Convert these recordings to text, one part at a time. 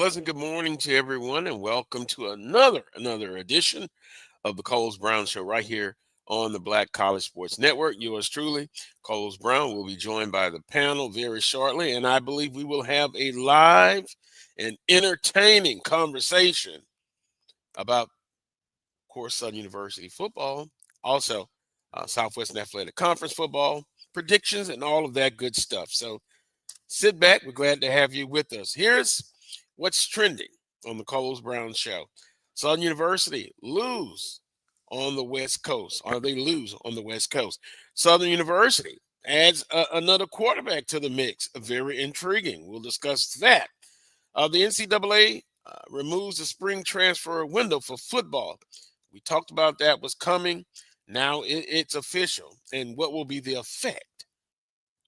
pleasant good morning to everyone, and welcome to another edition of the Coles Brown Show right here on the Black College Sports Network. Yours truly, Coles Brown, will be joined by the panel very shortly, and I believe we will have a live and entertaining conversation about, of course, Southern University football, also Southwestern Athletic Conference football, predictions, and all of that good stuff. So sit back. We're glad to have you with us. Here's what's trending on the Coles Brown Show. Southern University lose on the West Coast, or they lose on the West Coast. Southern University adds another quarterback to the mix. Very intriguing. We'll discuss that. The NCAA removes the spring transfer window for football. We talked about that was coming. Now it's official. And what will be the effect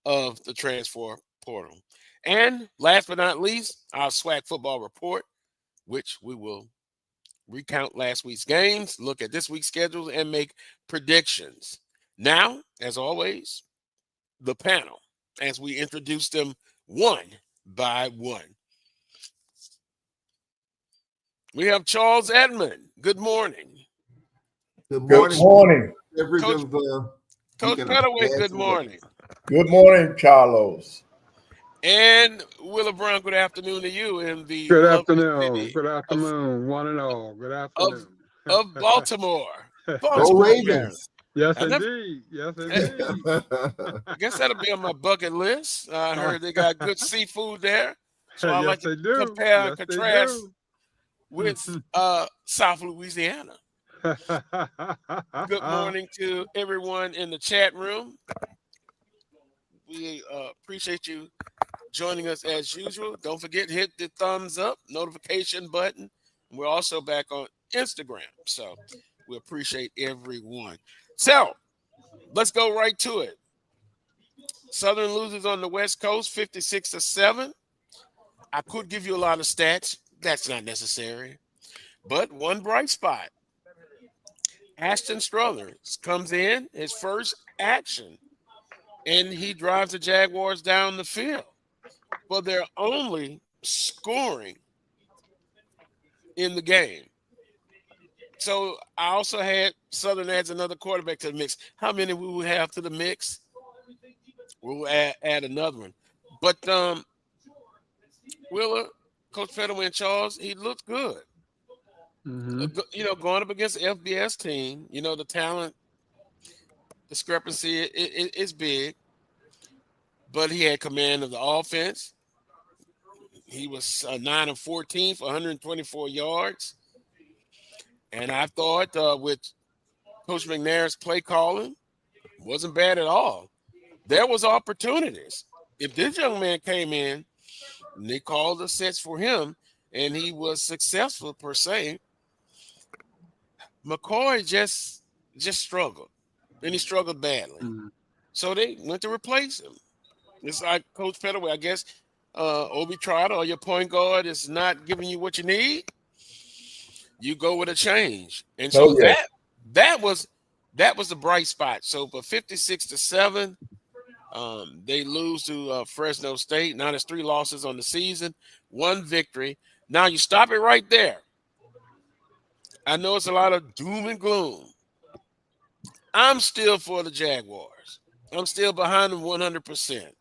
of the transfer portal? And last but not least, our SWAC Football Report, which we will recount last week's games, look at this week's schedules, and make predictions. Now, as always, the panel, as we introduce them one by one. We have Charles Edmond. Good morning. Good morning. Good morning. Coach Pettaway, good morning. Good morning, Charles. And Willa Brown, good afternoon to you in the Good afternoon. Good afternoon, one and all. Good afternoon. Of Baltimore. Go Ravens. Yes, indeed. Yes, indeed. I guess that'll be on my bucket list. I heard they got good seafood there. So I like to compare and contrast with South Louisiana. Good morning to everyone in the chat room. We appreciate you joining us as usual. Don't forget, hit the thumbs up, notification button. We're also back on Instagram, so we appreciate everyone. So let's go right to it. Southern loses on the West Coast, 56-7. I could give you a lot of stats. That's not necessary. But one bright spot. Ashton Struthers comes in, his first action, and he drives the Jaguars down the field. But they're only scoring in the game. So I also had Southern adds another quarterback to the mix. How many we will have to the mix? We'll add another one. But Willa, Coach Pettaway and Charles, he looked good. Mm-hmm. Going up against the FBS team, the talent discrepancy is big. But he had command of the offense. He was 9 of 14 for 124 yards. And I thought with Coach McNair's play calling, wasn't bad at all. There was opportunities. If this young man came in, and they called the sets for him, and he was successful per se, McCoy just struggled. And he struggled badly. Mm-hmm. So they went to replace him. It's like Coach Pettaway, I guess, Obi Trotter or your point guard is not giving you what you need. You go with a change, and so that was the bright spot. So for 56-7, they lose to Fresno State. Now there's 3 losses on the season, 1 victory. Now you stop it right there. I know it's a lot of doom and gloom. I'm still for the Jaguars. I'm still behind them 100%.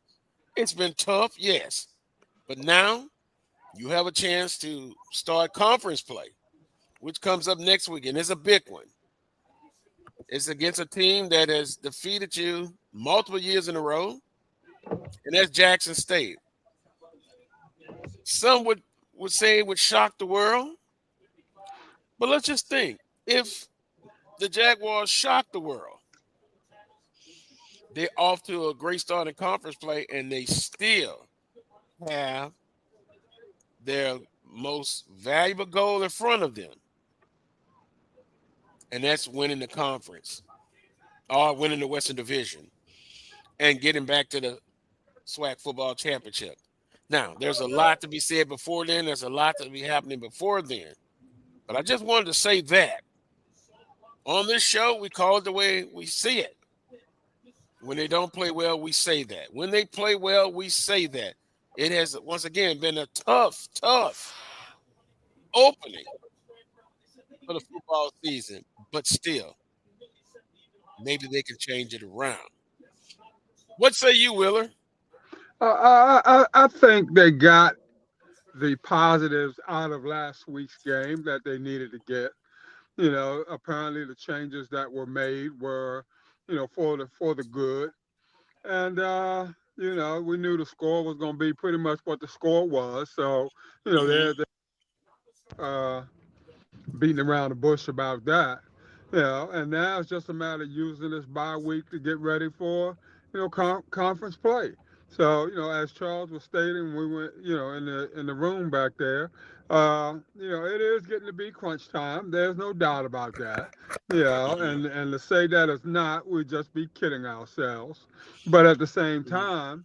It's been tough, yes. But now you have a chance to start conference play, which comes up next week, and it's a big one. It's against a team that has defeated you multiple years in a row, and that's Jackson State. Some would say it would shock the world, but let's just think. If the Jaguars shock the world, they're off to a great start in conference play, and they still have their most valuable goal in front of them, and that's winning the conference or winning the Western Division and getting back to the SWAC Football Championship. Now, there's a lot to be said before then. There's a lot to be happening before then. But I just wanted to say that. On this show, we call it the way we see it. When they don't play well, we say that. When they play well, we say that. It has, once again, been a tough opening for the football season, but still, maybe they can change it around. What say you, Willer? I think they got the positives out of last week's game that they needed to get. Apparently the changes that were made were, for the good. And we knew the score was going to be pretty much what the score was. So, Mm-hmm. they're beating around the bush about that. And now it's just a matter of using this bye week to get ready for, conference play. So, as Charles was stating, we went, in the room back there. It is getting to be crunch time. There's no doubt about that. Mm-hmm. And to say that it's not, we'd just be kidding ourselves. But at the same Mm-hmm. time,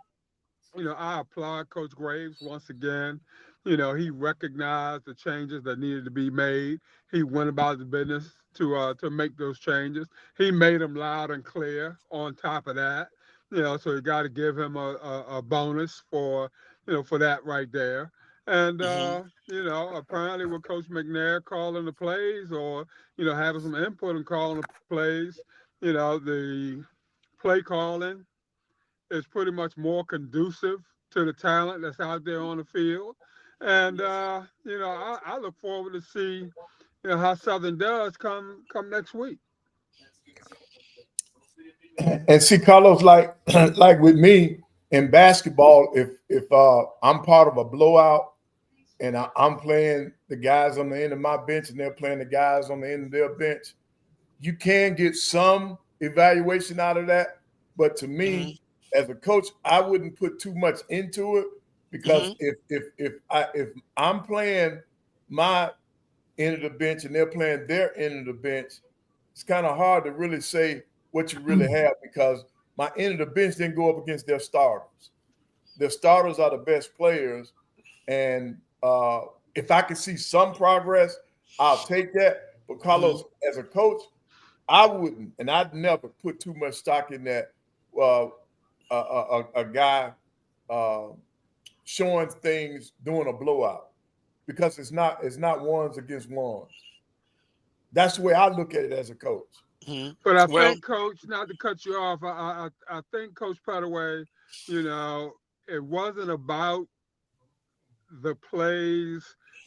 I applaud Coach Graves once again. He recognized the changes that needed to be made. He went about the business to make those changes. He made them loud and clear. On top of that, so you got to give him a bonus for that right there. And Mm-hmm. apparently with Coach McNair calling the plays or having some input in calling the plays, the play calling is pretty much more conducive to the talent that's out there on the field. And I look forward to see how Southern does come next week. And see, Carlos, like like with me in basketball, if I'm part of a blowout and I'm playing the guys on the end of my bench and they're playing the guys on the end of their bench, you can get some evaluation out of that. But to Mm-hmm. me, as a coach, I wouldn't put too much into it because if I'm playing my end of the bench and they're playing their end of the bench, it's kind of hard to really say what you really have because my end of the bench didn't go up against their starters. Their starters are the best players, and if I can see some progress, I'll take that. But Carlos, as a coach, I wouldn't, and I'd never put too much stock in that. Uh, a guy showing things doing a blowout because it's not ones against ones. That's the way I look at it as a coach. Mm-hmm. But I Well, think, Coach, not to cut you off, I think Coach Pettaway, it wasn't about the plays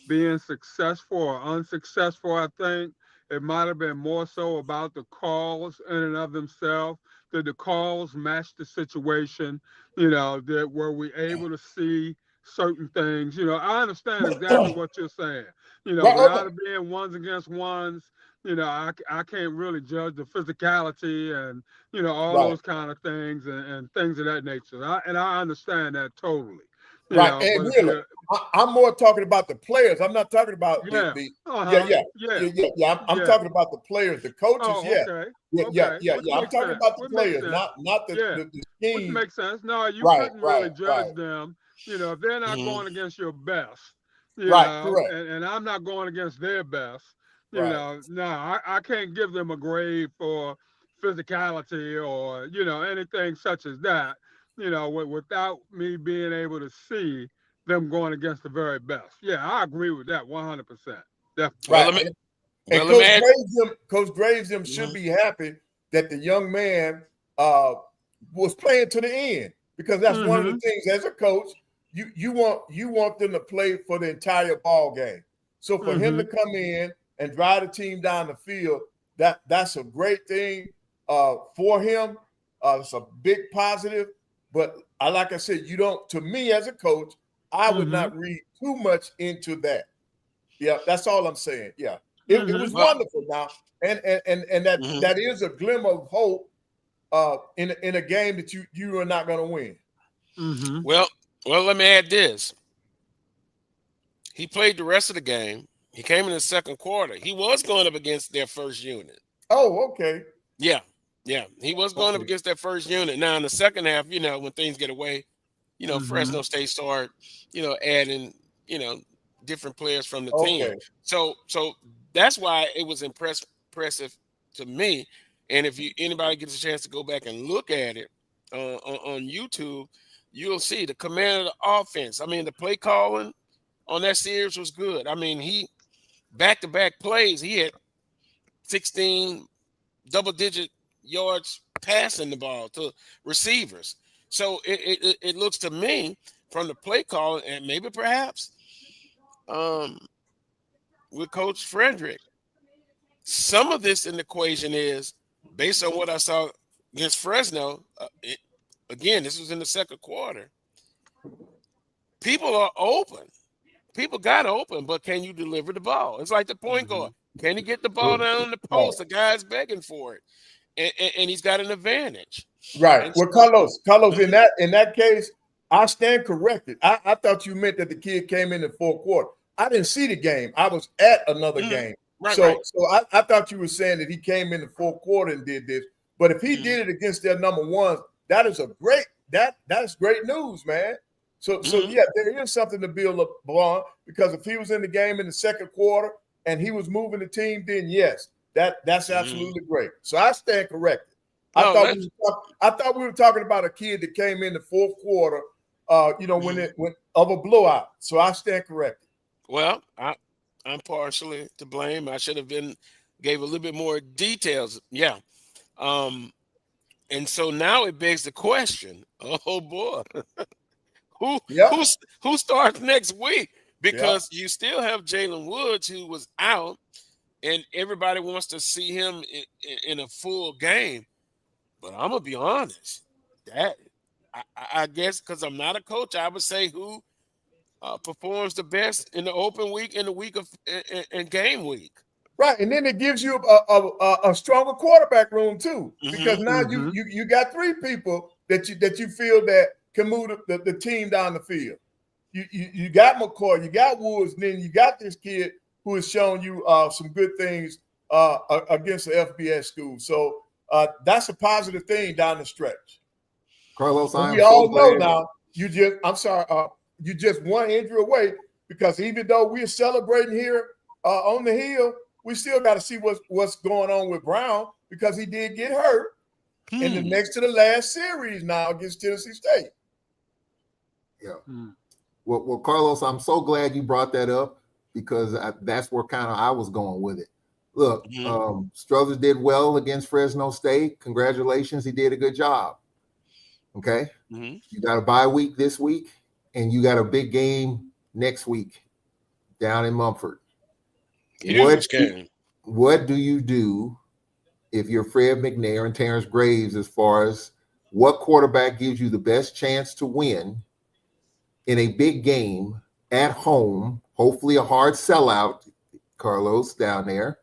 being successful or unsuccessful. I think it might have been more so about the calls in and of themselves. Did the calls match the situation? That were we able to see certain things? I understand exactly what you're saying. Right, Without okay. it being ones against ones, I can't really judge the physicality and all Right, those kind of things and things of that nature. I understand that totally. right. And But if really, you I'm more talking about the players. I'm not talking about yeah, yeah, uh-huh, yeah, yeah, I'm yeah. talking about the players, the coaches. Oh, Yeah, okay, yeah. okay. Which I'm makes talking sense. about the Which makes players, sense. not Yeah, the which scheme. makes sense. No, you Right, couldn't right, really right, judge them. If they're not mm-hmm. going against your best, right. Correct. and I'm not going against their best, Right. no, I can't give them a grade for physicality or anything such as that. Without me being able to see them going against the very best. Yeah, I agree with that 100%. Definitely. well, Right. let me And well let me add. Coach Graves should Mm-hmm. be happy that the young man was playing to the end because that's one of the Mm-hmm. things as a coach you want them to play for the entire ball game. So for him Mm-hmm. to come in and drive the team down the field, that's a great thing for him. It's a big positive. But like I said, you don't. To me as a coach, I would Mm-hmm. not read too much into that. Yeah, that's all I'm saying. Yeah. It Mm-hmm. was Well, wonderful now. And that mm-hmm. that is a glimmer of hope in a game that you are not going to win. Mm-hmm. well, let me add this. He played the rest of the game. He came in the second quarter. He was going up against their first unit. Oh, okay. Yeah, yeah. He was going up Okay. against that first unit. Now in the second half, when things get away, Mm-hmm. Fresno State start, adding, different players from the team. Okay. So that's why it was impressive to me. And if anybody gets a chance to go back and look at it on YouTube, you'll see the command of the offense. I mean, the play calling on that series was good. I mean, back-to-back plays, he had 16 double-digit yards passing the ball to receivers. So it looks to me from the play call, and maybe perhaps with Coach Frederick, some of this in the equation is based on what I saw against Fresno. Again, this was in the second quarter. People are open. People got open, but can you deliver the ball? It's like the point guard. Can he get the ball down the post? The guy's begging for it, and he's got an advantage. Right. And Well, so, Carlos, in that case, I stand corrected. I thought you meant that the kid came in the fourth quarter. I didn't see the game. I was at another game. Right, so right. I thought you were saying that he came in the fourth quarter and did this. But if he did it against their number ones, that is that's great news, man. So yeah, there is something to build upon, because if he was in the game in the second quarter and he was moving the team, then yes, that's absolutely great. So I stand corrected. I thought we were talking about a kid that came in the fourth quarter, when of a blowout. So I stand corrected. Well, I'm partially to blame. I should have gave a little bit more details. Yeah. And so now it begs the question, oh boy, who starts next week? Because you still have Jalen Woods, who was out, and everybody wants to see him in a full game. But I'm gonna be honest, that I guess because I'm not a coach, I would say who performs the best in the open week, in the week of in game week. Right, and then it gives you a stronger quarterback room too, because now you got three people that you feel that can move the team down the field. You got McCoy, you got Woods, and then you got this kid who has shown you some good things against the FBS school. So that's a positive thing down the stretch. Carlos, we all know now. You just one injury away, because even though we're celebrating here on the hill, we still got to see what's going on with Brown, because he did get hurt in the next to the last series now against Tennessee State. Yeah. Well, Carlos, I'm so glad you brought that up, because that's where kind of I was going with it. Look, Struthers did well against Fresno State. Congratulations. He did a good job. Okay. You got a bye week this week, and you got a big game next week down in Mumford. Huge game. What do you do if you're Fred McNair and Terrence Graves, as far as what quarterback gives you the best chance to win in a big game at home, hopefully a hard sellout, Carlos, down there,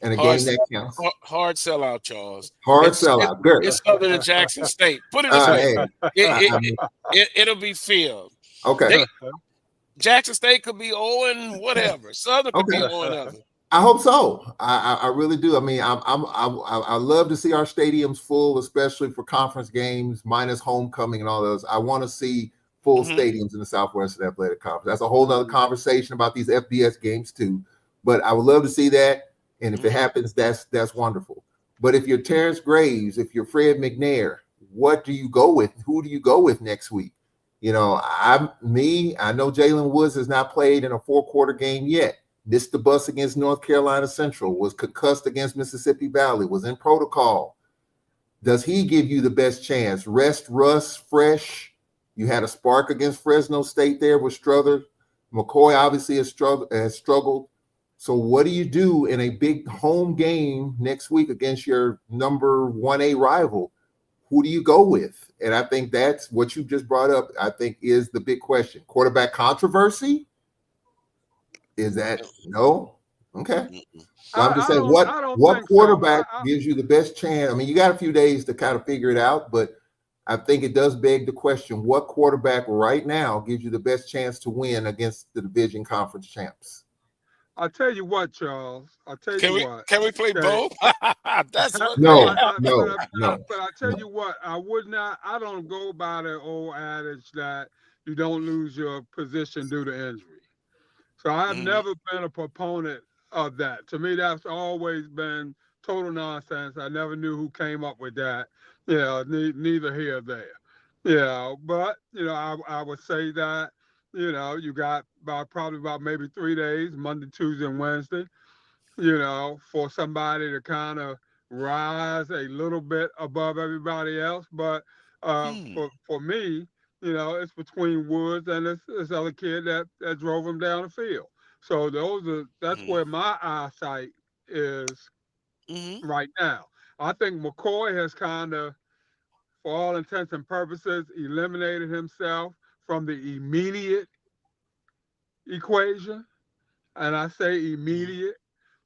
and a game that counts? Hard sellout, Charles. Sellout. Good. It's other than Jackson State. Put it this way. It'll be filled. Okay. Jackson State could be 0 whatever. Southern could be 0 other. I hope so. I really do. I mean, I love to see our stadiums full, especially for conference games, minus homecoming and all those. I want to see full stadiums in the Southwestern Athletic Conference. That's a whole other conversation about these FBS games too. But I would love to see that. And if it happens, that's wonderful. But if you're Terrence Graves, if you're Fred McNair, what do you go with? Who do you go with next week? I know Jalen Woods has not played in a 4-quarter game yet. Missed the bus against North Carolina Central, was concussed against Mississippi Valley, was in protocol. Does he give you the best chance? Rest Russ fresh. You had a spark against Fresno State there with Struthers. McCoy obviously has struggled. So what do you do in a big home game next week against your number 1A rival? Who do you go with? And I think that's what you just brought up, I think, is the big question. Quarterback controversy? Is that no? Okay. So I'm just saying, what quarterback gives you the best chance? I mean, you got a few days to kind of figure it out, but I think it does beg the question, what quarterback right now gives you the best chance to win against the division conference champs? I'll tell you what, Charles. Can we play both? That's what. No. But I tell you what, I don't go by the old adage that you don't lose your position due to injury. So I've never been a proponent of that. To me, that's always been total nonsense. I never knew who came up with that. Neither here or there. But I would say that, you got probably about maybe 3 days, Monday, Tuesday, and Wednesday, for somebody to kind of rise a little bit above everybody else. But for me, it's between Woods and this other kid that drove him down the field. So that's where my eyesight is right now. I think McCoy has kind of, for all intents and purposes, eliminated himself from the immediate equation. And I say immediate,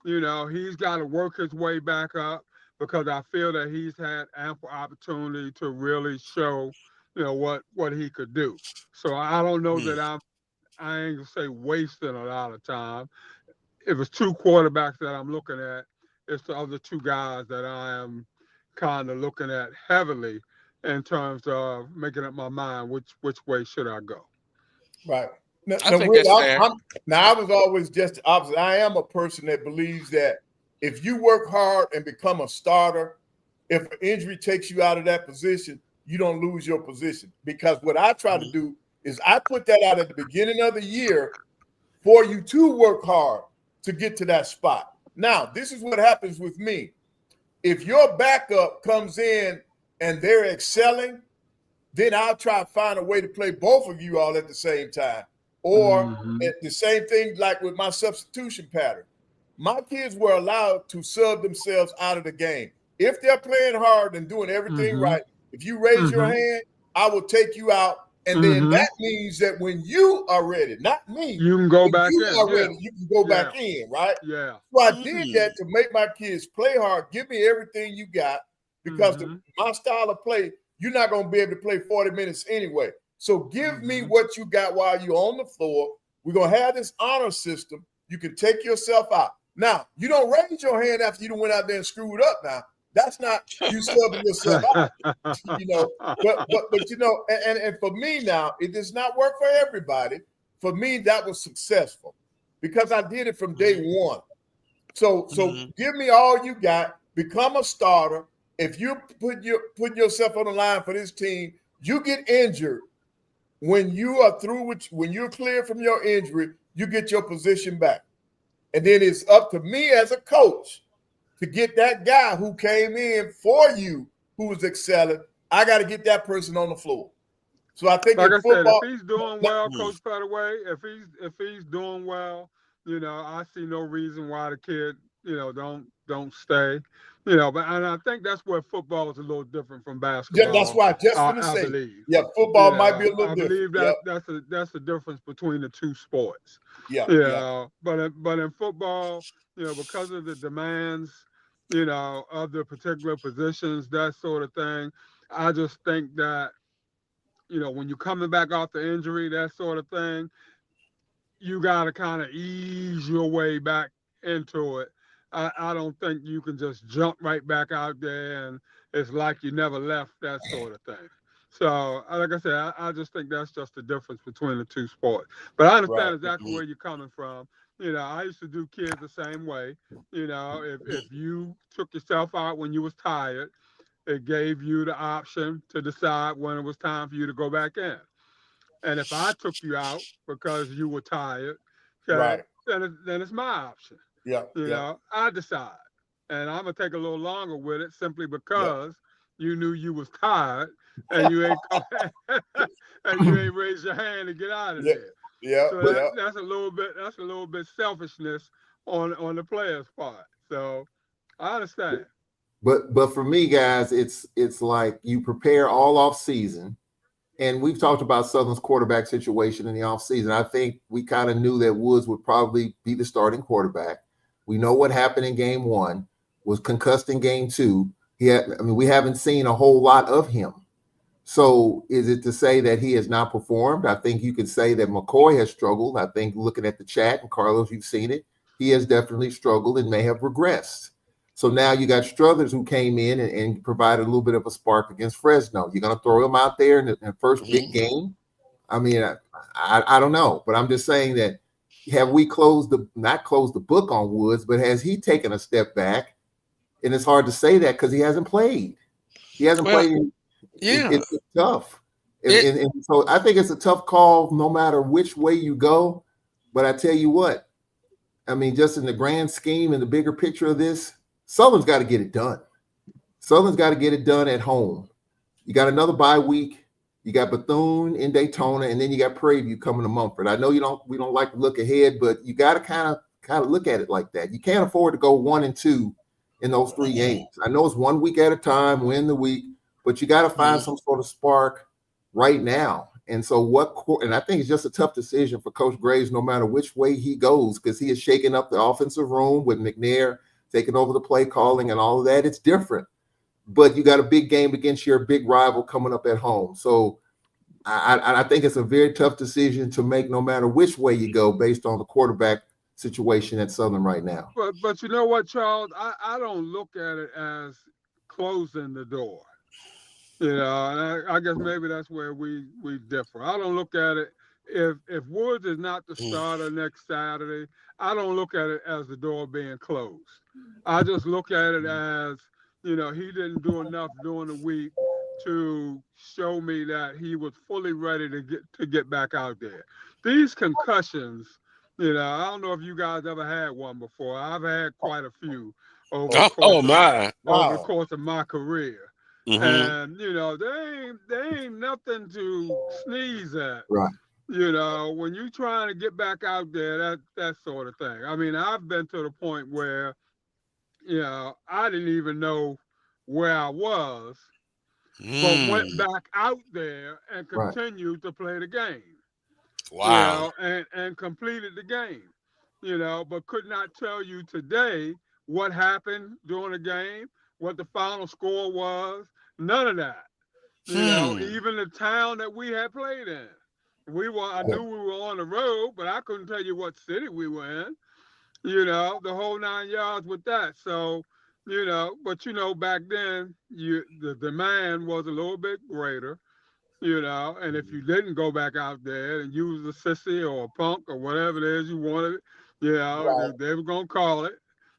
he's got to work his way back up because I feel that he's had ample opportunity to really show, what he could do. So I don't know that I ain't gonna say wasting a lot of time. If it's two quarterbacks that I'm looking at, it's the other two guys that I am kind of looking at heavily in terms of making up my mind which way should I go. Right. I think that's fair. I was always just the opposite. I am a person that believes that if you work hard and become a starter, if an injury takes you out of that position, you don't lose your position. Because what I try to do is I put that out at the beginning of the year for you to work hard to get to that spot. Now, this is what happens with me. If your backup comes in and they're excelling, then I'll try to find a way to play both of you all at the same time. Or the same thing like with my substitution pattern. My kids were allowed to sub themselves out of the game. If they're playing hard and doing everything right, if you raise your hand, I will take you out. And then that means that when you are ready, not me, you can go back in. Ready, you can go back in, right? Yeah. So I did that to make my kids play hard. Give me everything you got because my style of play, you're not going to be able to play 40 minutes anyway. So give me what you got while you're on the floor. We're going to have this honor system. You can take yourself out. Now, you don't raise your hand after you went out there and screwed up now. That's not you subbing yourself out, But and for me now, it does not work for everybody. For me, that was successful because I did it from day one. So give me all you got, become a starter. If you put yourself on the line for this team, you get injured. When you are through when you're clear from your injury, you get your position back. And then it's up to me as a coach to get that guy who came in for you, who was excelling. I got to get that person on the floor. So I think like in football, if he's doing well, Coach Pettaway, if he's doing well, I see no reason why the kid, don't stay. But and I think that's where football is a little different from basketball. Yeah, that's why. Just going to say, believe. Yeah, football might be a little different. I believe that's the difference between the two sports. Yeah. But in football, because of the demands, of the particular positions, that sort of thing, I just think that, when you're coming back off the injury, that sort of thing, you got to kind of ease your way back into it. I don't think you can just jump right back out there and it's like you never left, that sort of thing. So, like I said, I just think that's just the difference between the two sports. But I understand exactly where you're coming from. I used to do kids the same way. If you took yourself out when you was tired, it gave you the option to decide when it was time for you to go back in. And if I took you out because you were tired, then it's my option. I decide. And I'm going to take a little longer with it simply because you knew you was tired and you ain't raised your hand to get out of there. So that's a little bit selfishness on the player's part. So I understand. But for me, guys, it's like you prepare all off season. And we've talked about Southern's quarterback situation in the offseason. I think we kind of knew that Woods would probably be the starting quarterback. We know what happened in game one, was concussed in game two. We haven't seen a whole lot of him. So is it to say that he has not performed? I think you could say that McCoy has struggled. I think looking at the chat, and Carlos, you've seen it, he has definitely struggled and may have regressed. So now you got Struthers who came in and provided a little bit of a spark against Fresno. You're going to throw him out there in the first big game? I mean, I don't know. But I'm just saying that have we not closed the book on Woods, but has he taken a step back? And it's hard to say that because he hasn't played. He hasn't played. It's tough. And so I think it's a tough call no matter which way you go. But I tell you what, I mean, just in the grand scheme and the bigger picture of this, Southern's got to get it done. Southern's got to get it done at home. You got another bye week. You got Bethune in Daytona, and then you got Prairie View coming to Mumford. I know we don't like to look ahead, but you got to kind of look at it like that. You can't afford to go 1-2 in those 3 games. I know it's 1 week at a time, win the week, but you got to find some sort of spark right now. And so and I think it's just a tough decision for Coach Graves, no matter which way he goes, because he is shaking up the offensive room with McNair taking over the play calling and all of that. It's different, but you got a big game against your big rival coming up at home. So I think it's a very tough decision to make no matter which way you go based on the quarterback situation at Southern right now. But you know what, Charles? I don't look at it as closing the door. You know, and I guess maybe that's where we differ. I don't look at it, if Woods is not the starter next Saturday, I don't look at it as the door being closed. I just look at it as, you know, he didn't do enough during the week to show me that he was fully ready to get back out there. These concussions, you know, I don't know if you guys ever had one before. I've had quite a few over the course of my career. Mm-hmm. And, you know, they ain't nothing to sneeze at. Right. You know, when you're trying to get back out there, that sort of thing. I mean, I've been to the point where, you know, I didn't even know where I was, but went back out there and continued to play the game. Wow. You know, and completed the game, you know, but could not tell you today what happened during the game, what the final score was, none of that. You know, even the town that we had played in. I knew we were on the road, but I couldn't tell you what city we were in. You know, the whole 9 yards with that. So, you know, but you know, back then the demand was a little bit greater, you know, and if you didn't go back out there and use a sissy or a punk or whatever it is you wanted, you know, they were gonna call it.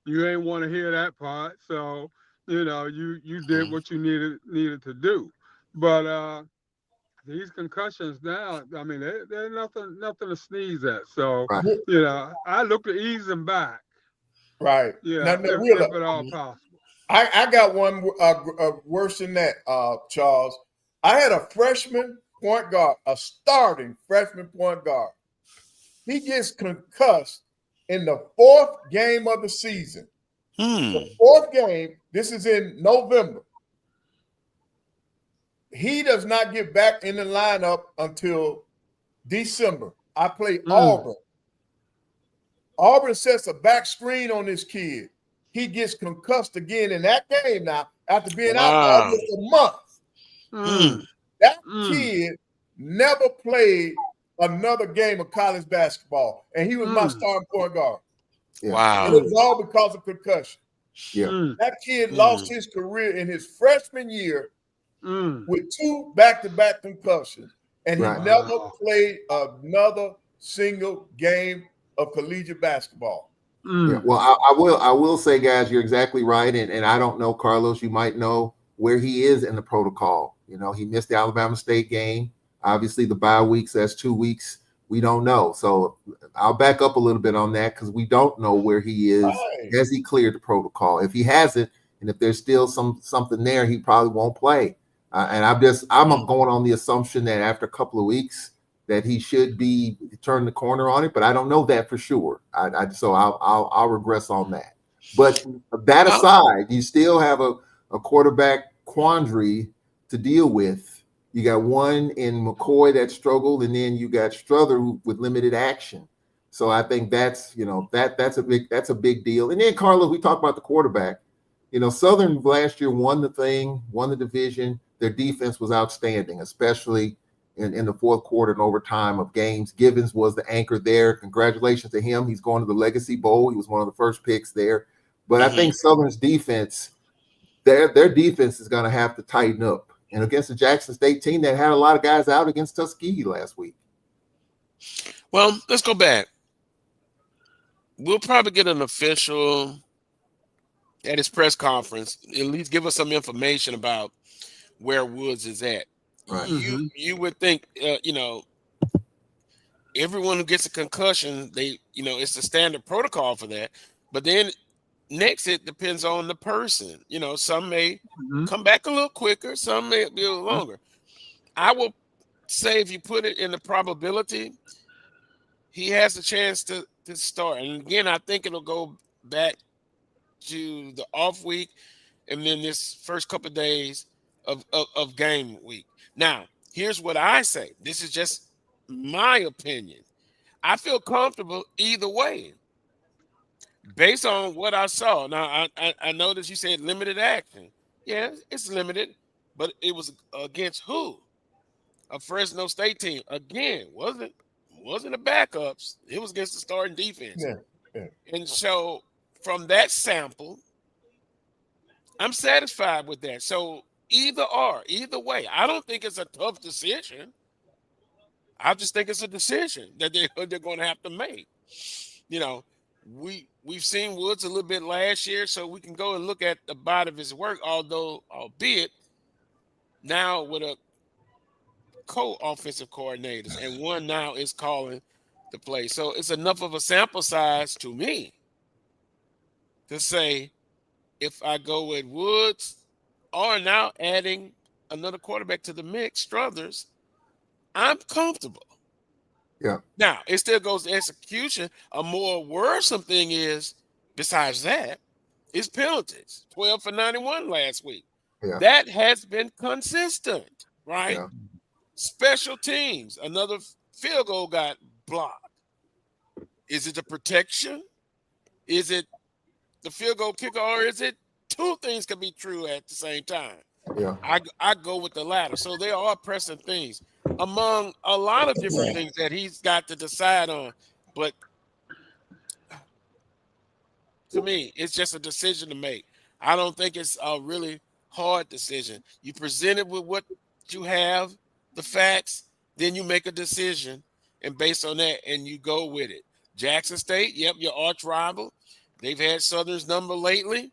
You ain't want to hear that part. So, you know, you did what you needed to do. But these concussions now, I mean, they're nothing to sneeze at. So, you know, I look to ease them back. Right. Yeah, if at all possible. I got one worse than that, Charles. I had a freshman point guard, a starting freshman point guard. He gets concussed in the 4th game of the season. The 4th game, this is in November. He does not get back in the lineup until December. I play Auburn. Auburn sets a back screen on this kid. He gets concussed again in that game now after being out for almost a month. That kid never played another game of college basketball, and he was my starting point guard. Yeah. Wow. And it was all because of concussion. Yeah. That kid lost his career in his freshman year with 2 back-to-back concussions, and he never played another single game of collegiate basketball. Yeah. Well, I will say, guys, you're exactly right, and I don't know, Carlos, you might know where he is in the protocol. You know, he missed the Alabama State game. Obviously, the bye weeks, that's 2 weeks. We don't know. So I'll back up a little bit on that because we don't know where he is. Has he cleared the protocol? If he hasn't, and if there's still something there, he probably won't play. And I'm going on the assumption that after a couple of weeks that he should be turning the corner on it, but I don't know that for sure. So I'll regress on that. But that aside, you still have a quarterback quandary to deal with. You got one in McCoy that struggled, and then you got Strother with limited action. So I think that's a big deal. And then Carlos, we talked about the quarterback. You know, Southern last year won the division. Their defense was outstanding, especially in the 4th quarter and overtime of games. Givens was the anchor there. Congratulations to him. He's going to the Legacy Bowl. He was one of the first picks there. But I think Southern's defense, their defense is going to have to tighten up. And against the Jackson State team that had a lot of guys out against Tuskegee last week. Well, let's go back. We'll probably get an official at his press conference, at least give us some information about where Woods is at. Right. You would think, everyone who gets a concussion, it's the standard protocol for that. But then next, it depends on the person. Some may come back a little quicker, some may be a little longer. I will say, if you put it in the probability, he has a chance to start. And again, I think it'll go back to the off week and then this first couple of days of game week. Now, here's what I say. This is just my opinion. I feel comfortable either way based on what I saw. Now, I noticed you said limited action. Yeah, it's limited, but it was against who? A Fresno State team. Again, wasn't the backups. It was against the starting defense. Yeah. And so from that sample, I'm satisfied with that. So either way. I don't think it's a tough decision. I just think it's a decision that they're going to have to make. We've seen Woods a little bit last year, so we can go and look at the body of his work, albeit now with a co-offensive coordinators, and one now is calling the play. So it's enough of a sample size to me to say, if I go with Woods or now adding another quarterback to the mix, Struthers, I'm comfortable. Yeah. Now, it still goes to execution. A more worrisome thing is, besides that, is penalties. 12 for 91 last week. Yeah. That has been consistent, right? Yeah. Special teams, another field goal got blocked. Is it the protection? Is it the field goal kicker, or is it two things can be true at the same time? Yeah. I go with the latter. So there are pressing things among a lot of different things that he's got to decide on. But to me, it's just a decision to make. I don't think it's a really hard decision. You present it with what you have, the facts, then you make a decision, and based on that, and you go with it. Jackson State, yep, your arch rival. They've had Southern's number lately,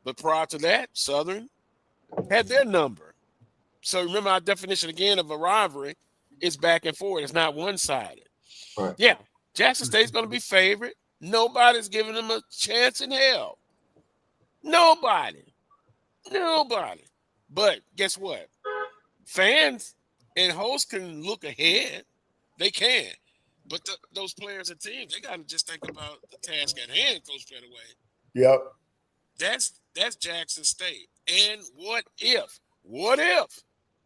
but prior to that, Southern had their number. So remember, our definition again of a rivalry is back and forth. It's not one-sided. Right. Yeah, Jackson State's going to be favored. Nobody's giving them a chance in hell. Nobody. But guess what? Fans and hosts can look ahead. They can. But those players and teams, they got to just think about the task at hand, Coach Pettaway. Yep. That's Jackson State. And what if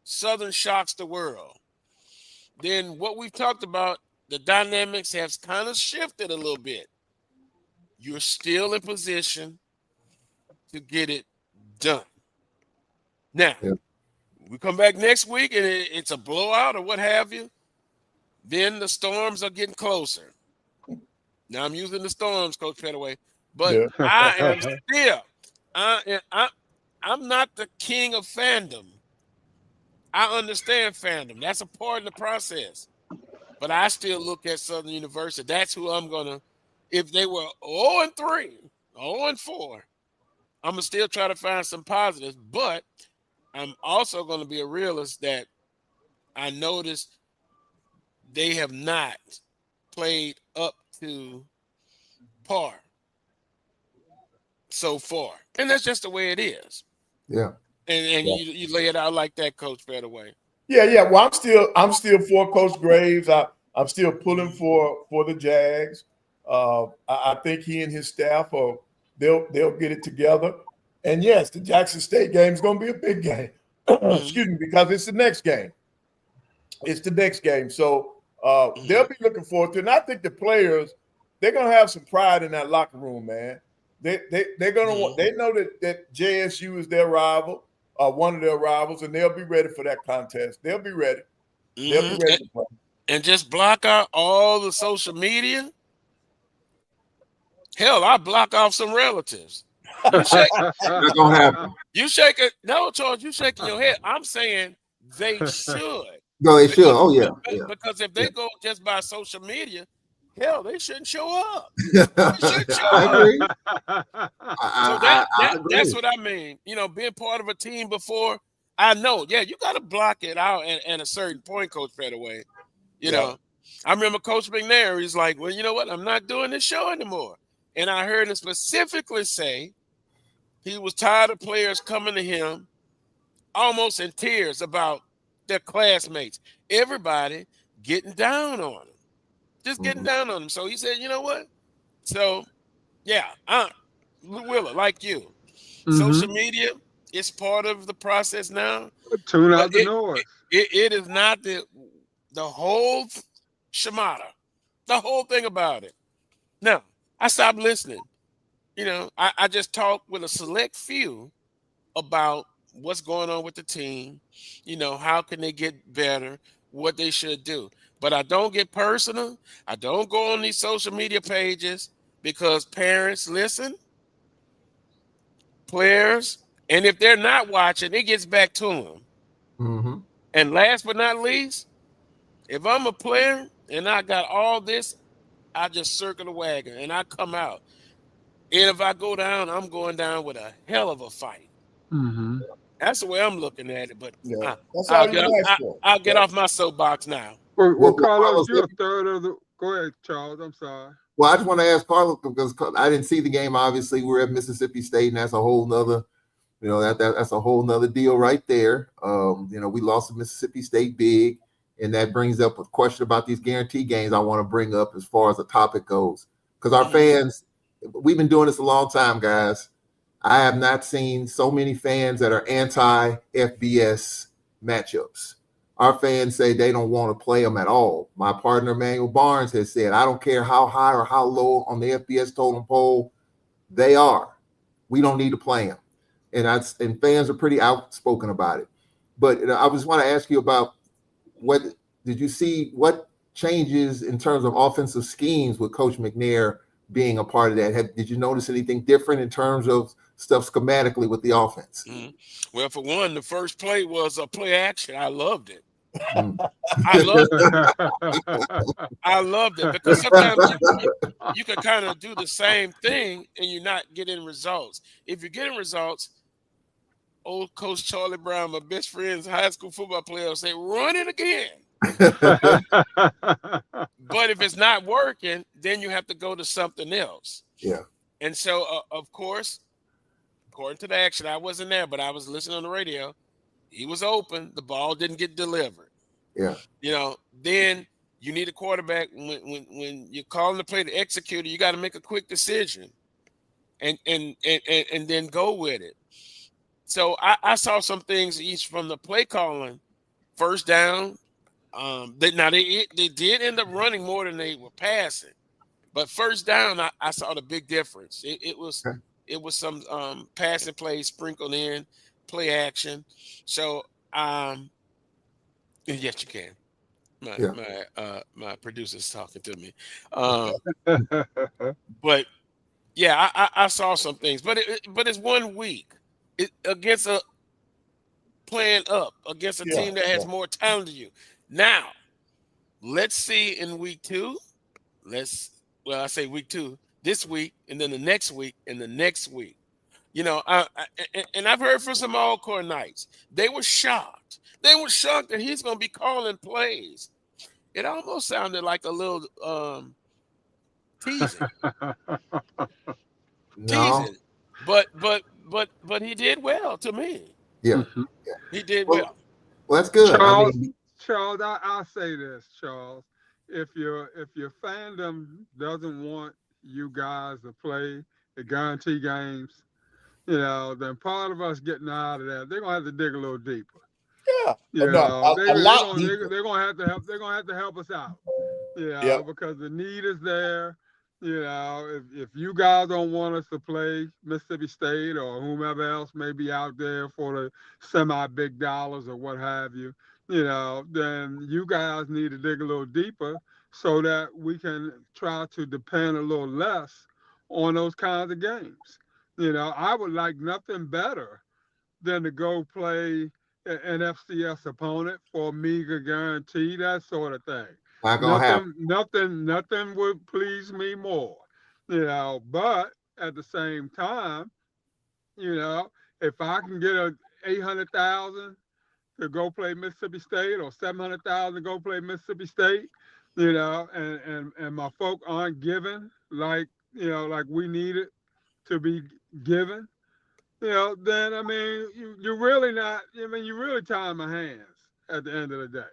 Southern shocks the world? Then what we've talked about, the dynamics have kind of shifted a little bit. You're still in position to get it done. Now, we come back next week and it's a blowout or what have you. Then the storms are getting closer. Now I'm using the storms, Coach Pettaway, but yeah. I'm not the king of fandom. I understand fandom. That's a part of the process. But I still look at Southern University. That's who I'm going to, if they were 0-3, 0-4, I'm going to still try to find some positives. But I'm also going to be a realist that I noticed they have not played up to par so far. And that's just the way it is. Yeah. And you lay it out like that, Coach Pettaway. Yeah. Well, I'm still for Coach Graves. I'm still pulling for the Jags. I think he and his staff they'll get it together. And yes, the Jackson State game is going to be a big game. Excuse me, because it's the next game. It's the next game. So they'll be looking forward to it. And I think the players, they're going to have some pride in that locker room, man. They're going to want. They know that JSU is their rival, one of their rivals, and they'll be ready for that contest. They'll be ready. They'll be ready to play. And just block out all the social media. Hell, I block off some relatives. That's gonna happen. You shake it. No, Charles, you shaking your head. I'm saying they should. No, they should. Oh yeah. Because if they go just by social media, hell, they shouldn't show up. They shouldn't show I up. agree. So I agree. that's what I mean. You know, being part of a team before, I know. Yeah, you got to block it out at a certain point, Coach Pettaway. You know, I remember Coach McNair, he's like, well, you know what? I'm not doing this show anymore. And I heard him specifically say he was tired of players coming to him almost in tears about their classmates. Everybody getting down on him, just getting down on him. So he said, you know what? So, yeah, Willa, like you, social media is part of the process now. Tune But out the noise. it is not the whole shamata, the whole thing about it. Now, I stopped listening. You know, I just talk with a select few about what's going on with the team, you know, how can they get better, what they should do. But I don't get personal. I don't go on these social media pages because parents listen, players, and if they're not watching, it gets back to them. Mm-hmm. And last but not least, if I'm a player and I got all this, I just circle the wagon and I come out. And if I go down, I'm going down with a hell of a fight. That's the way I'm looking at it. But I'll get off my soapbox now. Well, Carlos, you're a third of the. Go ahead, Charles. I'm sorry. Well, I just want to ask Carlos because I didn't see the game. Obviously, we're at Mississippi State, and that's a whole nother, you know, that's a whole nother deal right there. You know, we lost to Mississippi State big, and that brings up a question about these guarantee games I want to bring up as far as the topic goes. Because our fans, we've been doing this a long time, guys. I have not seen so many fans that are anti-FBS matchups. Our fans say they don't want to play them at all. My partner, Emmanuel Barnes, has said, I don't care how high or how low on the FBS totem pole they are. We don't need to play them. And fans are pretty outspoken about it. But I just want to ask you about what changes in terms of offensive schemes with Coach McNair being a part of that? Did you notice anything different in terms of stuff schematically with the offense? Well, for one, the first play was a play action. I loved it. I loved it because sometimes you can kind of do the same thing and you're not getting results. If you're getting results, old Coach Charlie Brown, my best friend's high school football player, will say, run it again. But if it's not working, then you have to go to something else. Yeah. And so, of course, according to the action, I wasn't there, but I was listening on the radio. He was open. The ball didn't get delivered. Yeah. You know, then you need a quarterback when you're calling the play to execute it, you got to make a quick decision and then go with it. So I saw some things each from the play calling. First down. They did end up running more than they were passing, but first down I saw the big difference. It was some passing plays sprinkled in, play action. So yes, you can. My producer's talking to me. But yeah, I saw some things, but it's 1 week against a playing up against a team that has more talent than you. Now, let's see in week 2. I say week 2 this week, and then the next week, and the next week. You know, and I've heard from some All-Core Knights. They were shocked. They were shocked that he's going to be calling plays. It almost sounded like a little teasing. No. Teasing. But he did well to me. Yeah. He did well. Well, that's good. Charles, I'll say this, Charles. If your fandom doesn't want you guys to play the guarantee games, you know, then part of us getting out of that, they're gonna have to dig a little deeper. Yeah, they're gonna have to help us out. Because the need is there. You know, if you guys don't want us to play Mississippi State or whomever else may be out there for the semi-big dollars or what have you, you know, then you guys need to dig a little deeper so that we can try to depend a little less on those kinds of games. You know, I would like nothing better than to go play an FCS opponent for a meager guarantee, that sort of thing. Not gonna happen. Nothing would please me more, you know. But at the same time, you know, if I can get a $800,000 to go play Mississippi State or 700,000 to go play Mississippi State, you know, and my folk aren't giving like, you know, like we need it to be given, you know, then I mean, you're really not. I mean, you're really tying my hands at the end of the day.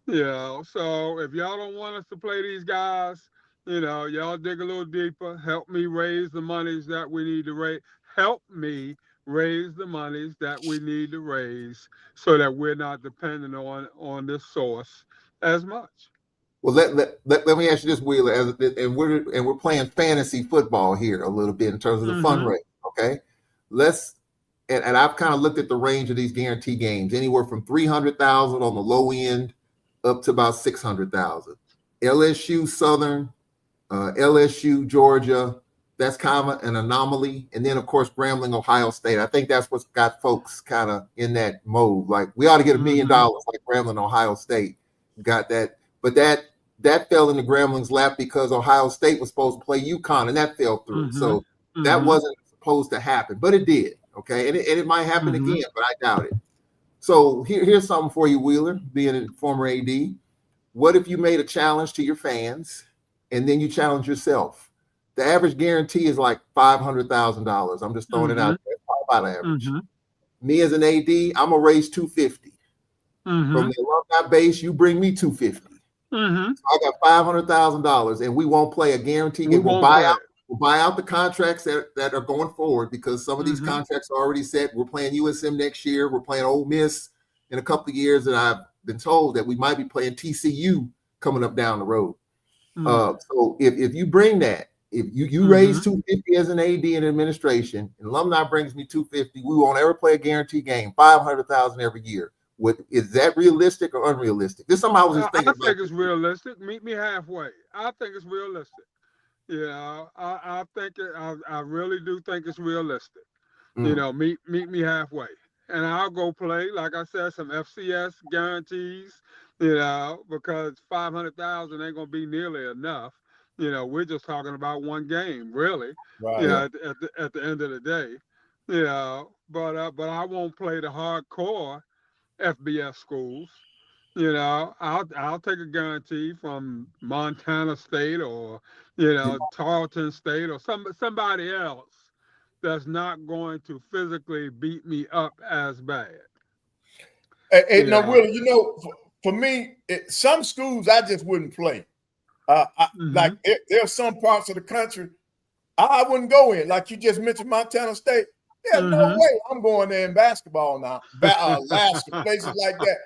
You know, so if y'all don't want us to play these guys, you know, y'all dig a little deeper. Help me raise the monies that we need to raise. Help me raise the monies that we need to raise so that we're not dependent on this source as much. Well, let me ask you this, Wheeler, and we're playing fantasy football here a little bit in terms of the fundraising. Okay, and I've kind of looked at the range of these guarantee games, anywhere from 300,000 on the low end up to about 600,000. LSU, Southern, LSU, Georgia, that's kind of an anomaly, and then of course Grambling, Ohio State. I think that's what's got folks kind of in that mode. Like we ought to get $1 million like Grambling, Ohio State. Got that, but that fell into Grambling's lap because Ohio State was supposed to play UConn, and that fell through. So that wasn't supposed to happen, but it did. Okay, and it might happen again, but I doubt it. So here's something for you, Wheeler, being a former AD. What if you made a challenge to your fans, and then you challenge yourself? The average guarantee is like $500,000. I'm just throwing it out there. About average. Me as an AD, I'm gonna raise $250 from the alumni base. You bring me $250. So I got $500,000, and we won't play a guarantee game. We'll buy out the contracts that are going forward because some of these contracts are already set. We're playing USM next year. We're playing Ole Miss in a couple of years, and I've been told that we might be playing TCU coming up down the road. So if you bring that, if you raise $250 as an AD in administration, and alumni brings me $250, we won't ever play a guarantee game. $500,000 every year. Is that realistic or unrealistic? This is something I was just thinking about. I think it's realistic. Meet me halfway. I think it's realistic. Yeah, I think I really do think it's realistic. You know, meet me halfway, and I'll go play, like I said, some FCS guarantees. You know, because 500,000 ain't gonna be nearly enough. You know, we're just talking about one game, really. Right. You know, at the end of the day. You know, but I won't play the hardcore FBS schools. You know, I'll take a guarantee from Montana State or, you know, Tarleton State or somebody else that's not going to physically beat me up as bad. Hey, now, Willie, you know, for me, some schools I just wouldn't play. Like there are some parts of the country I wouldn't go in. Like you just mentioned, Montana State. Yeah, no way I'm going there in basketball now. Alaska, places like that.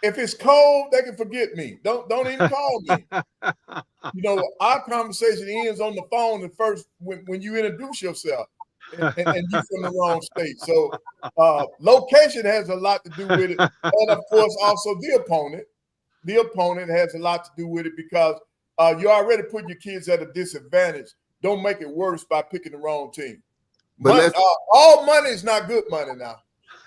If it's cold, they can forget me. Don't even call me. You know, our conversation ends on the phone at first when you introduce yourself and you're from the wrong state. So location has a lot to do with it. And of course, also the opponent. The opponent has a lot to do with it because you're already putting your kids at a disadvantage. Don't make it worse by picking the wrong team. But all money is not good money now.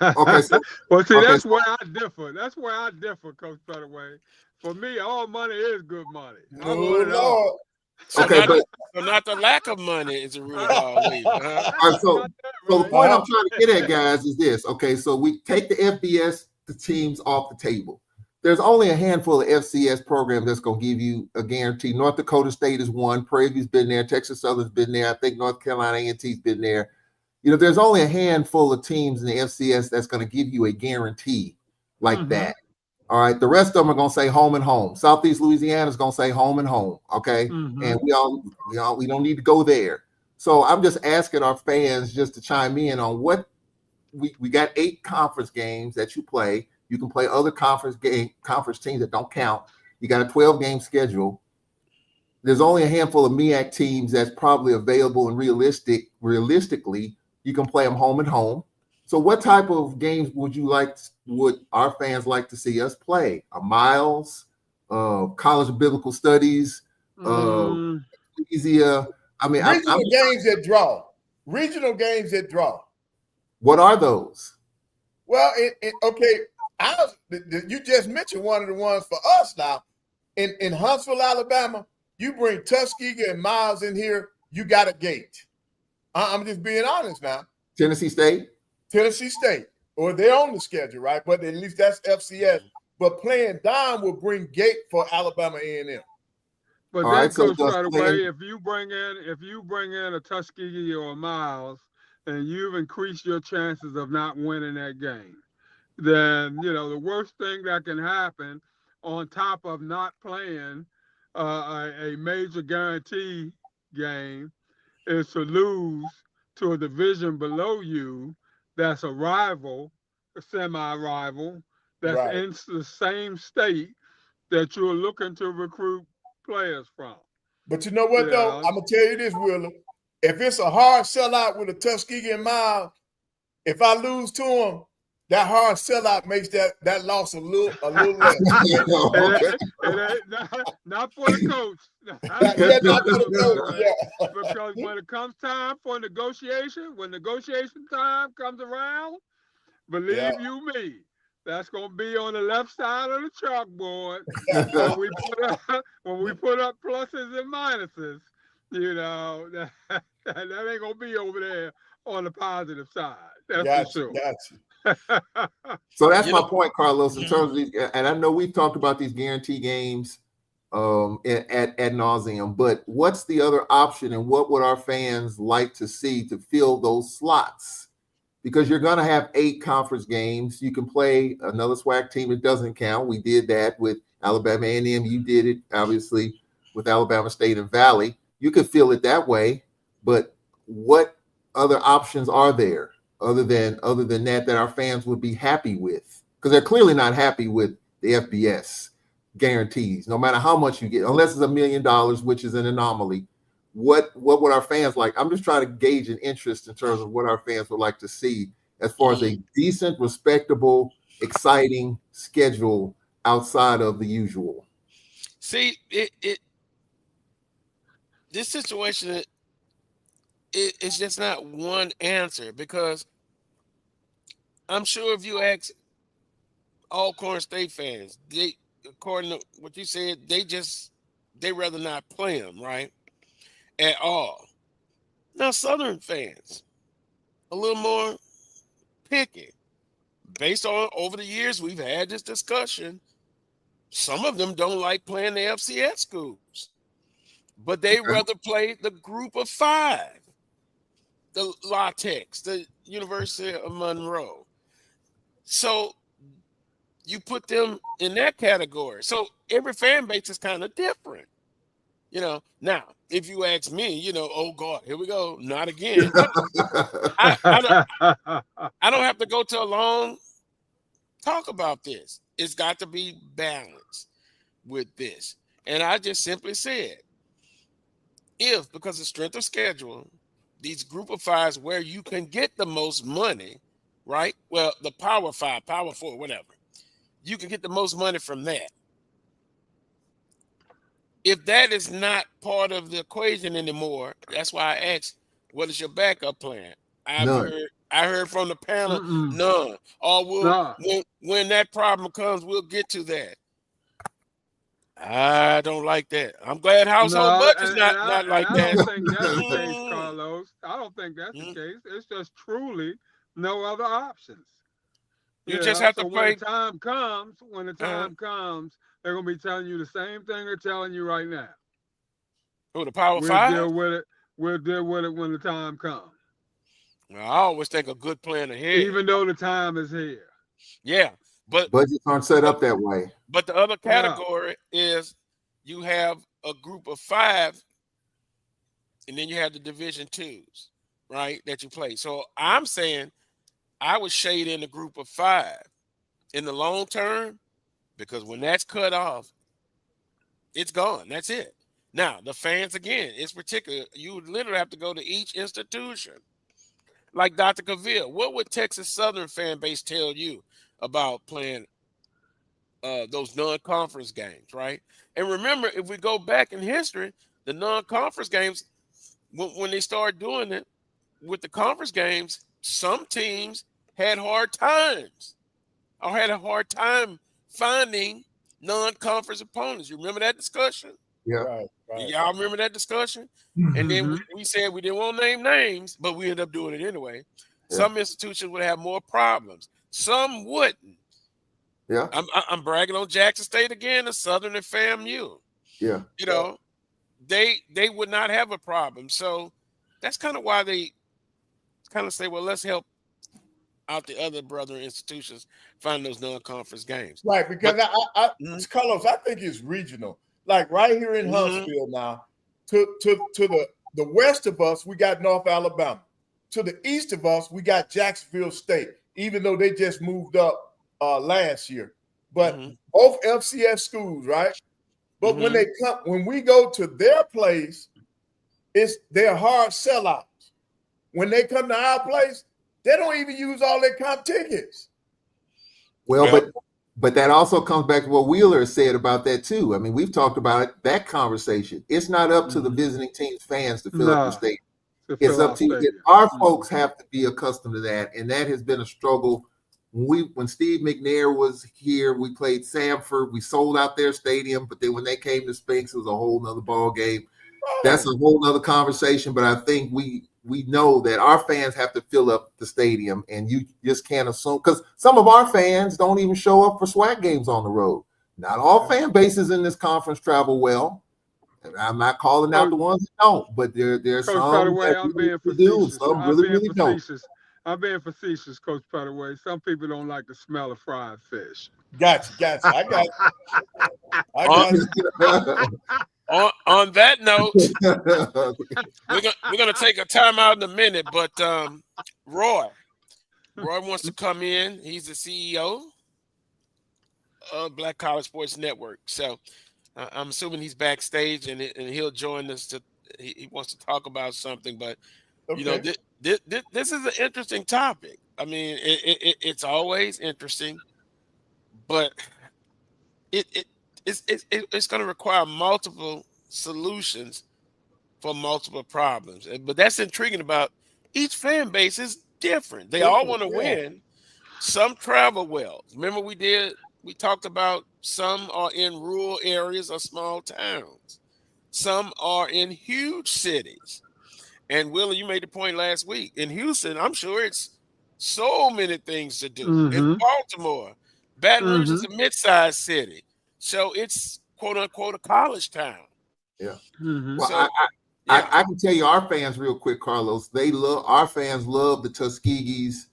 Okay, so well, see, that's where I differ. That's where I differ, Coach Pettaway. For me, all money is good money. Oh, Lord. So not the lack of money is a root of all evil. Huh? All right, so the point I'm trying to get at, guys, is this. Okay, so we take the FBS teams off the table. There's only a handful of FCS programs that's going to give you a guarantee. North Dakota State is one. Prairie View's been there. Texas Southern's been there. I think North Carolina A&T's been there. You know, there's only a handful of teams in the FCS that's going to give you a guarantee like that. All right. The rest of them are going to say home and home. Southeast Louisiana is going to say home and home. Okay. And we don't need to go there. So I'm just asking our fans just to chime in on what we got 8 conference games that you play. You can play other conference teams that don't count. You got a 12-game schedule. There's only a handful of MEAC teams that's probably available and realistically, you can play them home and home. So what type of games would our fans like to see us play? A Miles, College of Biblical Studies, easier. I mean, regional games that draw. Regional games that draw. What are those? Well, okay. You just mentioned one of the ones for us now. In Huntsville, Alabama, you bring Tuskegee and Miles in here, you got a gate. I'm just being honest now. Tennessee State. or they're on the schedule, right? But at least that's FCS. But playing Dime will bring gate for Alabama A&M. But All then, right, so Coach just Pettaway, playing- if you bring in a Tuskegee or a Miles, and you've increased your chances of not winning that game, then the worst thing that can happen, on top of not playing a major guarantee game, is to lose to a division below you that's a rival, a semi-rival, that's Right. in the same state that you're looking to recruit players from. But you know what, though? I'm going to tell you this, Wheeler. If it's a hard sellout with a Tuskegee and Miles, if I lose to them, that hard sellout makes that loss a little less. Not for the coach. Not for the coach, yeah. Because when it comes time for negotiation, when negotiation time comes around, believe you me, that's going to be on the left side of the chalkboard when we put up pluses and minuses. That ain't going to be over there on the positive side. That's for sure. Gotcha. So that's my point, Carlos, in terms of these, and I know we've talked about these guarantee games ad nauseum, but what's the other option, and what would our fans like to see to fill those slots? Because you're going to have 8 conference games. You can play another SWAC team. It doesn't count. We did that with Alabama A&M. You did it, obviously, with Alabama State and Valley. You could fill it that way, but what other options are there other than that our fans would be happy with? Because they're clearly not happy with the FBS guarantees, no matter how much you get, unless it's $1 million, which is an anomaly. What would our fans like? I'm just trying to gauge an interest in terms of what our fans would like to see as far as a decent, respectable, exciting schedule outside of the usual. See, this situation, it's just not one answer, because I'm sure if you ask all Corn State fans, they, according to what you said, they rather not play them, right? At all. Now, Southern fans, a little more picky. Based on over the years, we've had this discussion. Some of them don't like playing the FCS schools, but they rather play the group of 5, the Latex, the University of Monroe. So you put them in that category. So every fan base is kind of different. Now, if you ask me, oh God, here we go, not again. I don't have to go to a long talk about this. It's got to be balanced with this. And I just simply said, if, because of strength of schedule, these group of 5s where you can get the most money, right? Well, the Power 5, Power 4, whatever, you can get the most money from that. If that is not part of the equation anymore, that's why I asked, what is your backup plan? I heard from the panel, none. Or when that problem comes, we'll get to that. I don't like that. I'm glad household budget's not like that. I don't think that's the case, Carlos. I don't think that's the case. It's just truly no other options. You just have to play. When the time comes, they're gonna be telling you the same thing they're telling you right now. Oh, the Power 5? We'll deal with it when the time comes. Well, I always think a good plan ahead. Even though the time is here. Yeah, but budgets aren't set up that way. But the other category is you have a group of 5, and then you have the Division 2s, right, that you play. So I'm saying I would shade in the group of 5 in the long term, because when that's cut off, it's gone. That's it. Now, the fans, again, it's particular. You would literally have to go to each institution. Like Dr. Cavill, what would Texas Southern fan base tell you about playing those non-conference games, right? And remember, if we go back in history, the non-conference games, when they started doing it with the conference games, some teams had hard times or had a hard time finding non-conference opponents. You remember that discussion? Yeah. Right. Y'all remember that discussion? And then we said we didn't want to name names, but we ended up doing it anyway. Some institutions would have more problems. Some wouldn't. Yeah. I'm bragging on Jackson State again, the Southern and FAMU. Yeah. You know, they would not have a problem. So that's kind of why they kind of say, well, let's help out the other brother institutions find those non-conference games. Right, because Carlos, I think it's regional. Like right here in Huntsville now, to the west of us, we got North Alabama. To the east of us, we got Jacksonville State, even though they just moved up last year. But both FCS schools, right? But when we go to their place, they're hard sellouts. When they come to our place, they don't even use all their comp tickets. Well, but that also comes back to what Wheeler said about that too. I mean, we've talked about that conversation. It's not up to the visiting team's fans to fill up the stadium. It's up to you. Our folks have to be accustomed to that, and that has been a struggle. When Steve McNair was here, we played Samford. We sold out their stadium, but then when they came to Spinks, it was a whole nother ball game. That's a whole nother conversation. But I think we know that our fans have to fill up the stadium, and you just can't assume, because some of our fans don't even show up for SWAC games on the road. Not all fan bases in this conference travel well. And I'm not calling out the ones that don't, but there's some that really do, and some really don't. I'm being facetious, Coach Pettaway. Some people don't like the smell of fried fish. Gotcha. I got you. On that note, we're gonna take a time out in a minute, but Roy wants to come in. He's the CEO of Black College Sports Network. So I'm assuming he's backstage and he'll join us. He wants to talk about something, but you know, this is an interesting topic. I mean, it's always interesting, but it's going to require multiple solutions for multiple problems. But that's intriguing about each fan base is different. They all want to win. Some travel well. Remember we talked about some are in rural areas or small towns. Some are in huge cities. And Willie, you made the point last week. In Houston, I'm sure it's so many things to do. In Baltimore, Baton Rouge is a mid-sized city. So it's quote unquote a college town. Yeah. Well, so, I can tell you our fans real quick, Carlos. Our fans love the Tuskegees,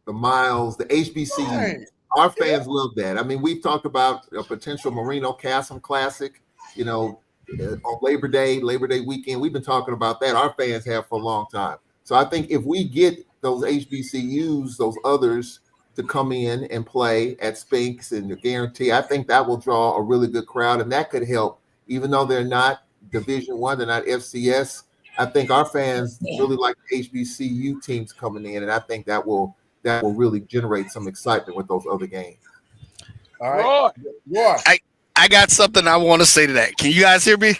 the Miles, the HBCUs. Right. Our fans love that. I mean, we've talked about a potential Marino Chasm Classic, you know, on Labor Day weekend. We've been talking about that. Our fans have for a long time. So I think if we get those HBCUs, those others, to come in and play at Spinks and the guarantee, I think that will draw a really good crowd, and that could help. Even though they're not Division I, they're not FCS. I think our fans really like the HBCU teams coming in, and I think that will really generate some excitement with those other games. All right, yeah. I got something I want to say to that. Can you guys hear me?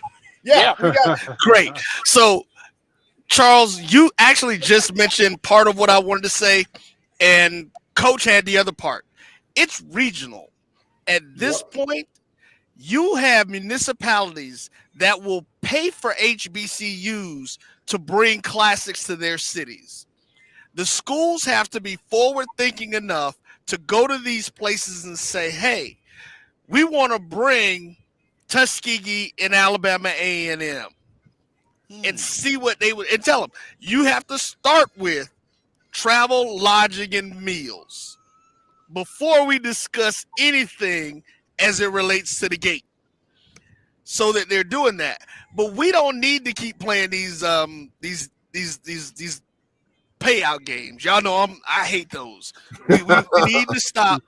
Yeah. Great. So, Charles, you actually just mentioned part of what I wanted to say, and Coach had the other part. It's regional. At this point, you have municipalities that will pay for HBCUs to bring classics to their cities. The schools have to be forward-thinking enough to go to these places and say, hey, we want to bring Tuskegee and Alabama A&M and see what they would, and tell them, you have to start with travel, lodging, and meals before we discuss anything as it relates to the gate, so that they're doing that. But we don't need to keep playing these payout games. Y'all know I hate those. We need to stop.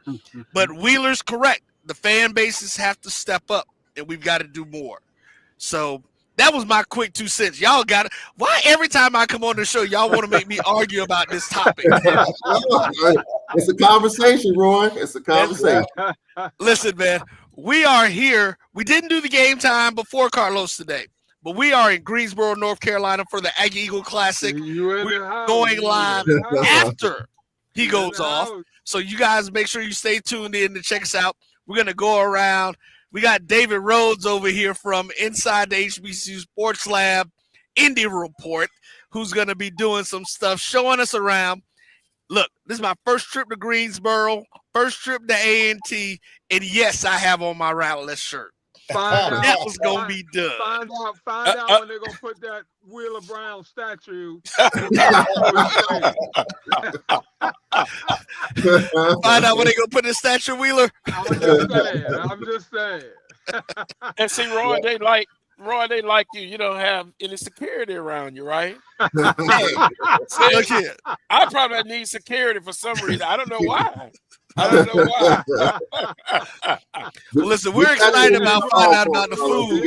But Wheeler's correct. The fan bases have to step up, and we've got to do more. So that was my quick 2 cents. Y'all got it. Why every time I come on the show, y'all want to make me argue about this topic? It's a conversation, Roy. It's a conversation. Listen, man, we are here. We didn't do the game time before Carlos today, but we are in Greensboro, North Carolina for the Aggie Eagle Classic. We're going live after he goes off. So you guys make sure you stay tuned in to check us out. We're going to go around. We got David Rhodes over here from Inside the HBCU Sports Lab, Indy Report, who's going to be doing some stuff, showing us around. Look, this is my first trip to Greensboro, first trip to A&T, and yes, I have on my Rattleless shirt. That was gonna be done. Find out when they're gonna put that Wheeler Brown statue. Find out when they're gonna put the statue, Wheeler. I'm just saying. And see, Roy, they like you. You don't have any security around you, right? Hey, look here. I probably need security for some reason. I don't know why. I don't know why. Well, listen, we're excited about finding out about the food.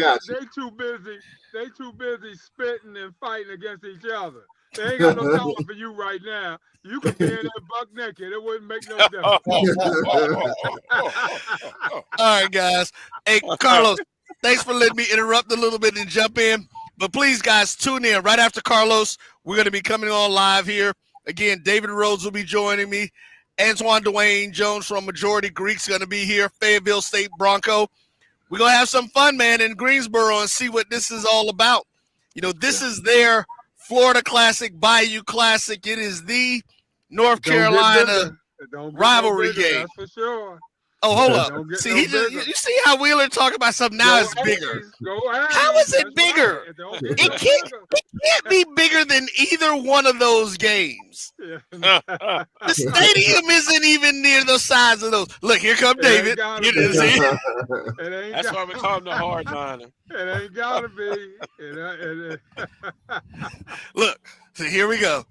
They too busy spitting and fighting against each other. They ain't got no time for you right now. You could be in that buck naked. It wouldn't make no difference. All right, guys. Hey, Carlos, thanks for letting me interrupt a little bit and jump in. But please, guys, tune in right after Carlos. We're going to be coming on live here. Again, David Rhodes will be joining me. Antoine Dwayne Jones from Majority Greek's going to be here. Fayetteville State Bronco. We're going to have some fun, man, in Greensboro and see what this is all about. You know, this is their Florida Classic, Bayou Classic. It is the North Carolina rivalry game. That's for sure. Oh, hold up. See, you see how Wheeler talking about something now is bigger. How is it bigger? It can't be bigger than either one of those games. The stadium isn't even near the size of those. Look, here come David. That's why we call him the hardliner. It ain't gotta be. Look, so here we go.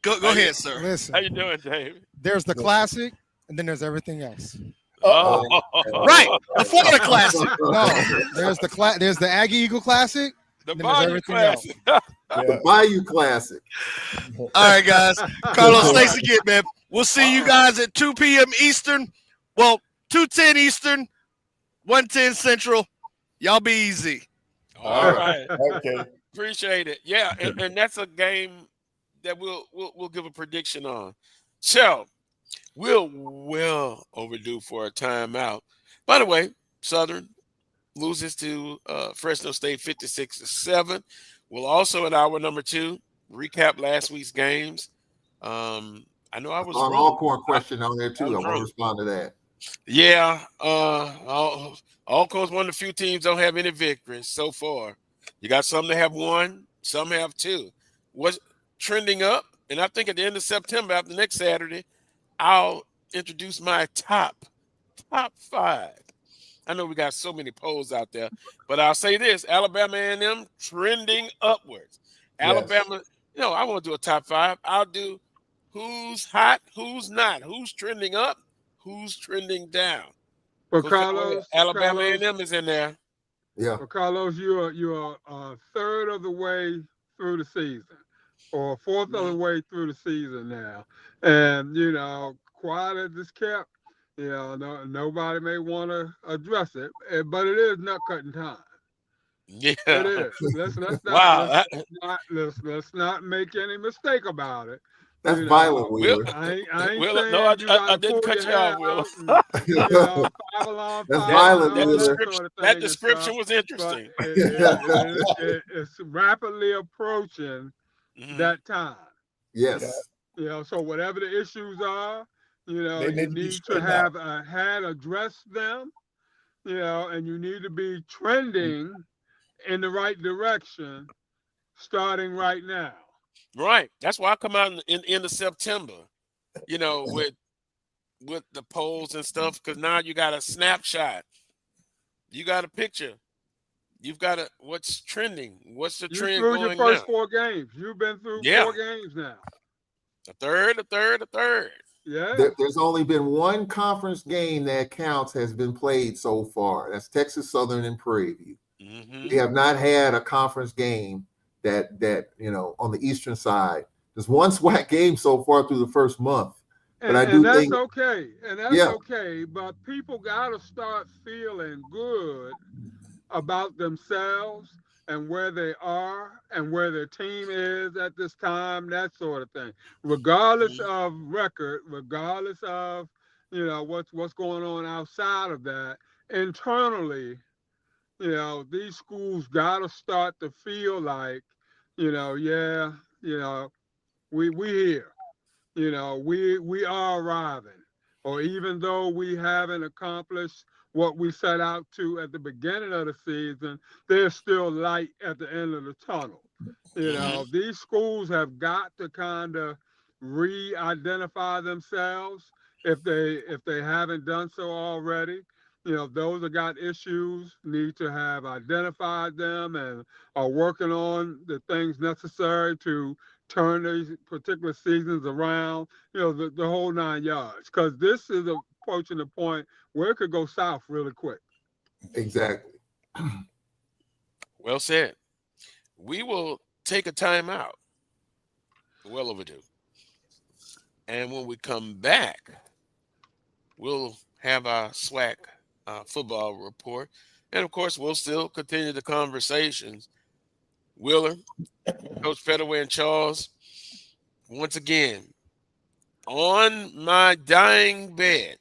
Go ahead, sir. Listen, how you doing, David? There's the classic, and then there's everything else. Right, the Florida Classic. No, there's the Aggie Eagle Classic. The Bayou Classic. The Bayou Classic. All right, guys. Carlos, thanks again, man. We'll see you guys at 2 p.m. Eastern. Well, 2:10 Eastern, 1:10 Central. Y'all be easy. All right. Okay. Appreciate it. Yeah, and that's a game that we'll give a prediction on. So we're well overdue for a timeout. By the way, Southern loses to Fresno State 56-7. We'll also, in hour number 2, recap last week's games. I know I was on wrong. Alcorn question on there too. I want to respond to that. Yeah, Alcorn's one of the few teams don't have any victories so far. You got some that have 1, some have 2. What's trending up? And I think at the end of September, after next Saturday, I'll introduce my top 5. I know we got so many polls out there, but I'll say this: Alabama A&M trending upwards. Alabama, I want to do a top 5. I'll do who's hot, who's not, who's trending up, who's trending down. But Carlos, Alabama A&M is in there. Yeah. But Carlos, you're a third of the way through the season, or a fourth of the way through the season now, and quiet as it's kept. Nobody may want to address it, but it is nut cutting time. Yeah, it is. Let's not make any mistake about it. That's violent, Wheeler. I ain't Wheeler, saying I didn't cut you off, Wheeler. That's violent, Wheeler. That description was interesting. It's rapidly approaching that time. Yes. So whatever the issues are, you need to have had addressed them, and you need to be trending in the right direction starting right now. Right. That's why I come out in end of September, with the polls and stuff, because now you got a snapshot. You got a picture. You've got what's trending. What's the trend going now? Your first 4 games. You've been through 4 games now. A third. Yeah. There's only been 1 conference game that counts has been played so far. That's Texas Southern and Prairie View. Mm-hmm. We have not had a conference game that on the eastern side. There's 1 SWAC game so far through the first month. But I do think that's okay. And that's okay. But people got to start feeling good about themselves and where they are and where their team is at this time, that sort of thing. Regardless of record, regardless of, what's going on outside of that, internally, these schools got to start to feel like, we here. we are arriving. Or even though we haven't accomplished what we set out to at the beginning of the season, there's still light at the end of the tunnel. These schools have got to kind of re-identify themselves if they haven't done so already. Those that got issues need to have identified them and are working on the things necessary to turn these particular seasons around, the whole 9 yards. Because this is approaching the point where it could go south really quick. Exactly. Well said. We will take a timeout. Well overdue. And when we come back, we'll have our SWAC football report. And, of course, we'll still continue the conversations. Wheeler, Coach Pettaway, and Charles, once again, on my dying bed,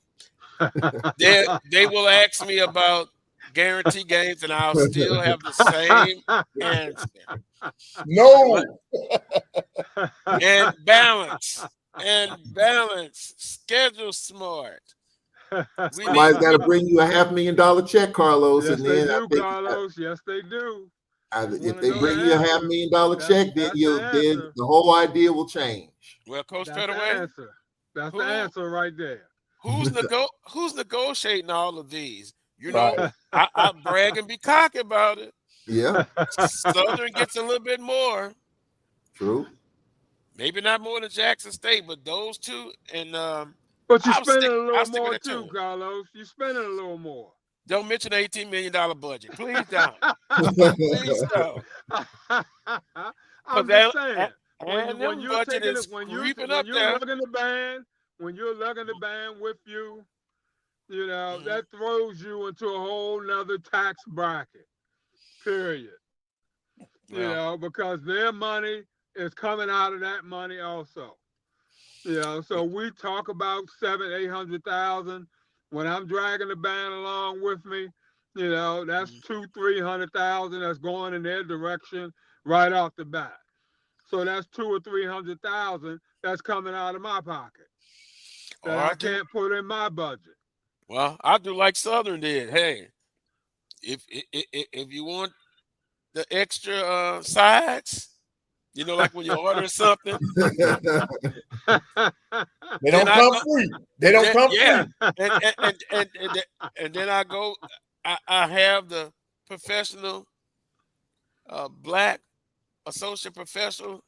they will ask me about guarantee games, and I'll still have the same answer. No. And balance. Schedule smart. Somebody's got to bring you a $500,000 check, Carlos. Yes, and they then do, Carlos. Yes, they do. If they bring you a $500,000 check, then the whole idea will change. Well, Coach That's Pettaway, that's the answer right there. Who's negotiating all of these? I brag and be cocky about it. Yeah. Southern gets a little bit more. True. Maybe not more than Jackson State, but those two. And but you're spending a little more too, Carlos. You're spending a little more. Don't mention the $18 million budget. Please don't. Please don't. I'm just saying. When you're lugging the band with you, that throws you into a whole nother tax bracket. Period. Because their money is coming out of that money also. So we talk about 700,000-800,000. When I'm dragging the band along with me, that's 200,000-300,000 that's going in their direction right off the bat. So that's 200,000 or 300,000 that's coming out of my pocket that I can't put in my budget. Well, I do like Southern did. Hey, if you want the extra sides, like when you order something, they don't come free. They don't come free. And then I go. I have the professional black associate professional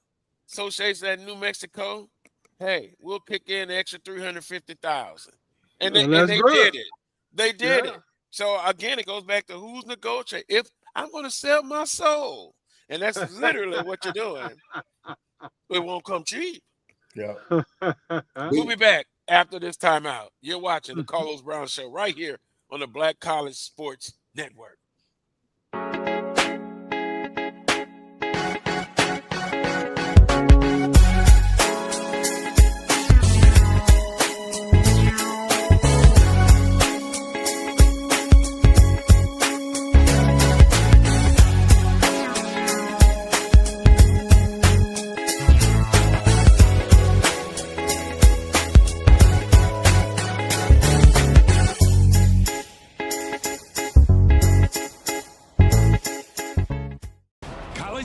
association at New Mexico. Hey, we'll kick in the extra 350,000, and they did it. They did it. So again, it goes back to who's negotiating. If I'm going to sell my soul, and that's literally what you're doing, it won't come cheap. Yeah. We'll be back after this timeout. You're watching the Carlos Brown Show right here on the Black College Sports Network.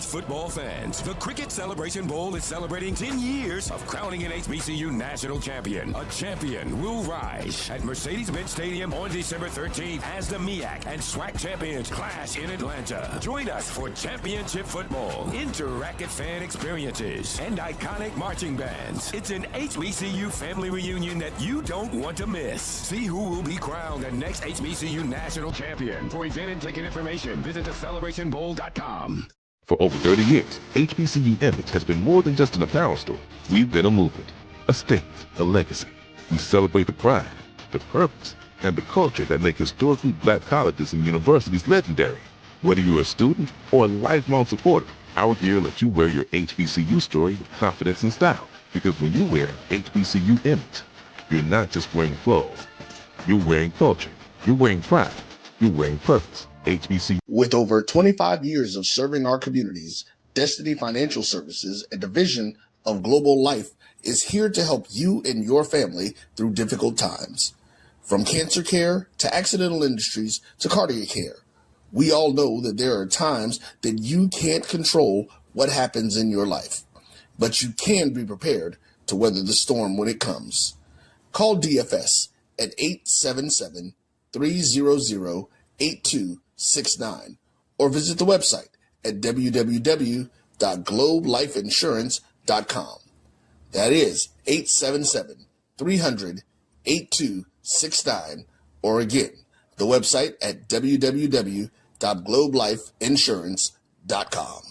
Football fans, the Cricket Celebration Bowl is celebrating 10 years of crowning an HBCU national champion. A champion will rise at Mercedes-Benz Stadium on December 13th as the MEAC and SWAC champions clash in Atlanta. Join us for championship football, interactive fan experiences, and iconic marching bands. It's an HBCU family reunion that you don't want to miss. See who will be crowned the next HBCU national champion. For event and ticket information, visit thecelebrationbowl.com. For over 30 years, HBCU Image has been more than just an apparel store. We've been a movement, a state, a legacy. We celebrate the pride, the purpose, and the culture that make historically black colleges and universities legendary. Whether you're a student or a lifelong supporter, our gear lets you wear your HBCU story with confidence and style. Because when you wear HBCU Image, you're not just wearing clothes. You're wearing culture. You're wearing pride. You're wearing purpose. HBCU. With over 25 years of serving our communities, Destiny Financial Services, a division of Global Life, is here to help you and your family through difficult times. From cancer care to accidental industries to cardiac care, we all know that there are times that you can't control what happens in your life, but you can be prepared to weather the storm when it comes. Call DFS at 877-300-8269 or visit the website at www.globelifeinsurance.com. That is 877-300-8269, or again, the website at www.globelifeinsurance.com.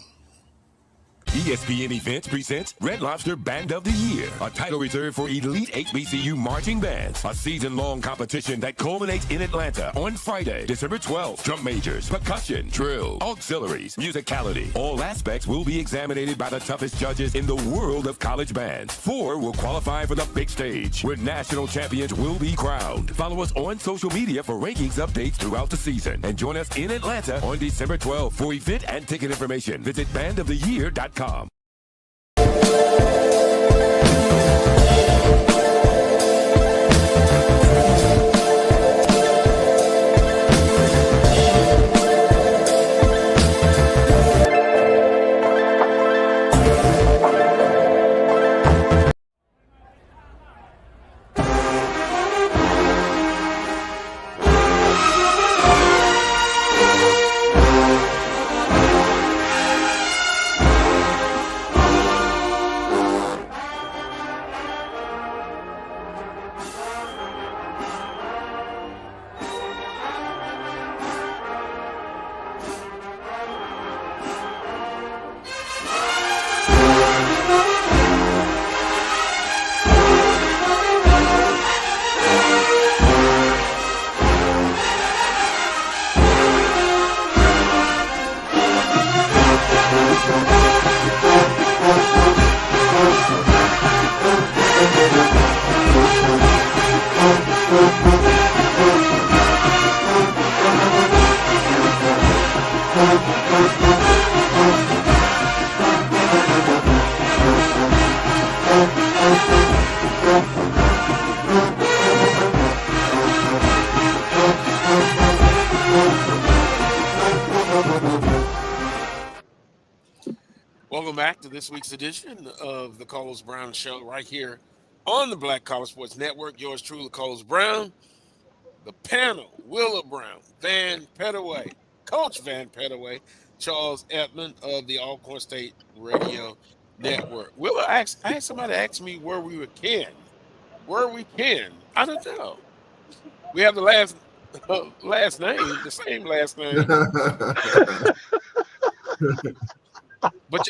ESPN Events presents Red Lobster Band of the Year, a title reserved for elite HBCU marching bands. A season-long competition that culminates in Atlanta on Friday, December 12th. Drum majors, percussion, drill, auxiliaries, musicality. All aspects will be examined by the toughest judges in the world of college bands. 4 will qualify for the big stage, where national champions will be crowned. Follow us on social media for rankings updates throughout the season. And join us in Atlanta on December 12th. For event and ticket information, visit bandoftheyear.com. Welcome back to this week's edition of the Carlos Brown Show right here on the Black College Sports Network. Yours truly, Carlos Brown. The panel, Willa Brown, Vann Pettaway, Coach Vann Pettaway, Charles Edmond of the Alcorn State Radio Network. Willa, I had somebody ask me where we can. I don't know. We have the last name, the same last name. But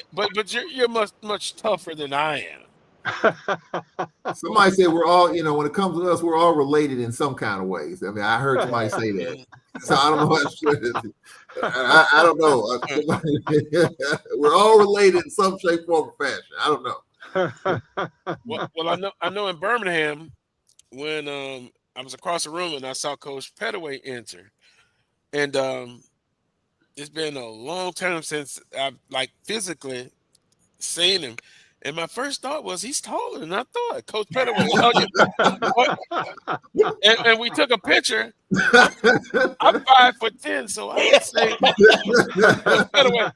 you're much tougher than I am. Somebody said we're all, when it comes to us, we're all related in some kind of ways. I mean, I heard somebody say that. So I don't know. I don't know. We're all related in some shape, form, or fashion. I don't know. Well, I know in Birmingham when I was across the room and I saw Coach Pettaway enter, and it's been a long time since I've physically seen him. And my first thought was he's taller than I thought. Coach Pettaway. And we took a picture. I'm 5'10", so I would say Pettaway,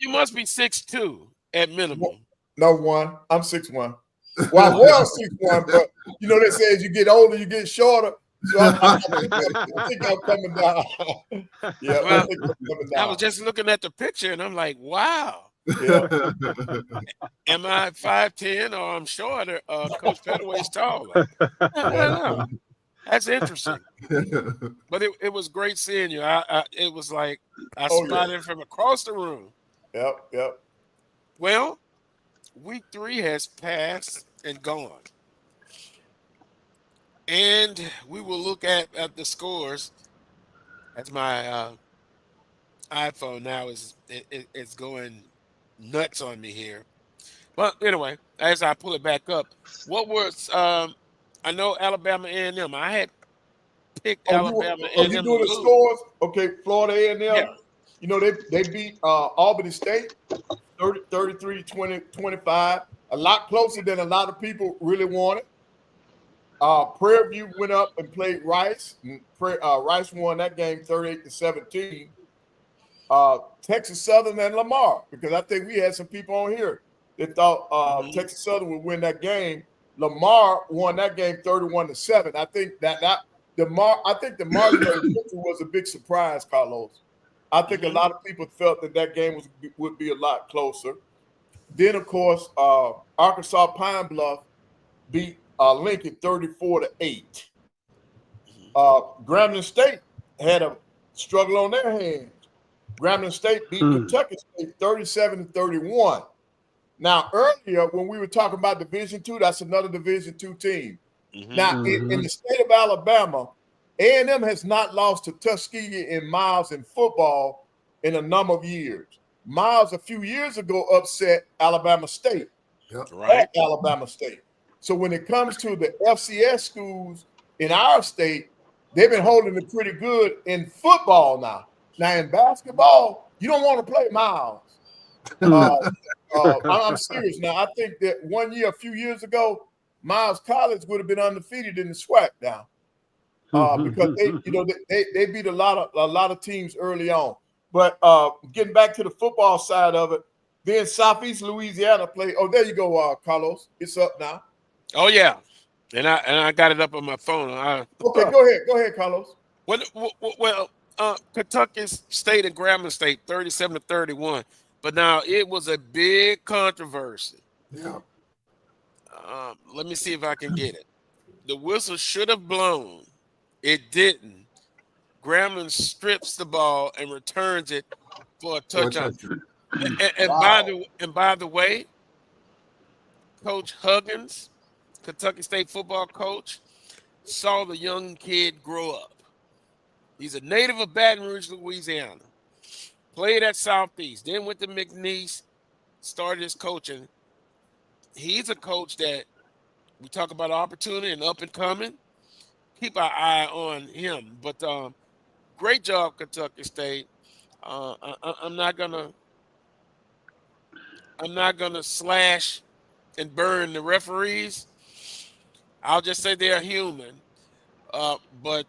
you must be 6'2" at minimum. No, one. I'm 6'1". Well, I was 6'1", but they say as you get older, you get shorter. So I think I'm coming down. Yeah, well, I think I'm coming down. I was just looking at the picture and I'm like, wow. Yeah. Am I 5'10" or I'm shorter? Coach Pettaway's taller. I don't know. That's interesting. But it was great seeing you. It was like I spotted him from across the room. Yep. Well, week 3 has passed and gone. And we will look at the scores. As my iPhone now it's going nuts on me here. But anyway, as I pull it back up, what was I know Alabama A&M. I had picked Alabama A&M. You doing the scores? Okay, Florida A&M. Yeah. They beat Albany State 33-25. a lot closer than a lot of people really wanted. Prairie View went up and played Rice. And Rice won that game 38-17. Texas Southern and Lamar, because I think we had some people on here that thought Texas Southern would win that game. Lamar won that game 31-7. I think the margin of victory was a big surprise, Carlos. I think a lot of people felt that game would be a lot closer. Then, of course, Arkansas Pine Bluff beat Lincoln 34-8. Grambling State had a struggle on their hands. Grambling State beat Kentucky State 37-31. Now, earlier when we were talking about Division II, that's another Division II team. Now, in the state of Alabama, A&M has not lost to Tuskegee in Miles in football in a number of years. Miles a few years ago upset Alabama State at Alabama State. So when it comes to the FCS schools in our state, they've been holding it pretty good in football now. Now in basketball, you don't want to play Miles. I'm serious now. I think that 1 year, a few years ago, College would have been undefeated in the SWAC now. Because they beat a lot of teams early on. But getting back to the football side of it, then Southeast Louisiana played. Oh, there you go, Carlos. It's up now. Oh yeah, and I got it up on my phone. Okay, go ahead, Carlos. Well, Kentucky State and Grambling State 37-31, but now it was a big controversy. Yeah. Let me see if I can get it. The whistle should have blown. It didn't. Grambling strips the ball and returns it for a touchdown. And by the way, Coach Huggins, Kentucky State football coach, saw the young kid grow up. He's a native of Baton Rouge, Louisiana. Played at Southeast, then went to McNeese, started his coaching. He's a coach that we talk about opportunity and up and coming. Keep our eye on him. But great job, Kentucky State. I'm not gonna slash and burn the referees. I'll just say they're human. But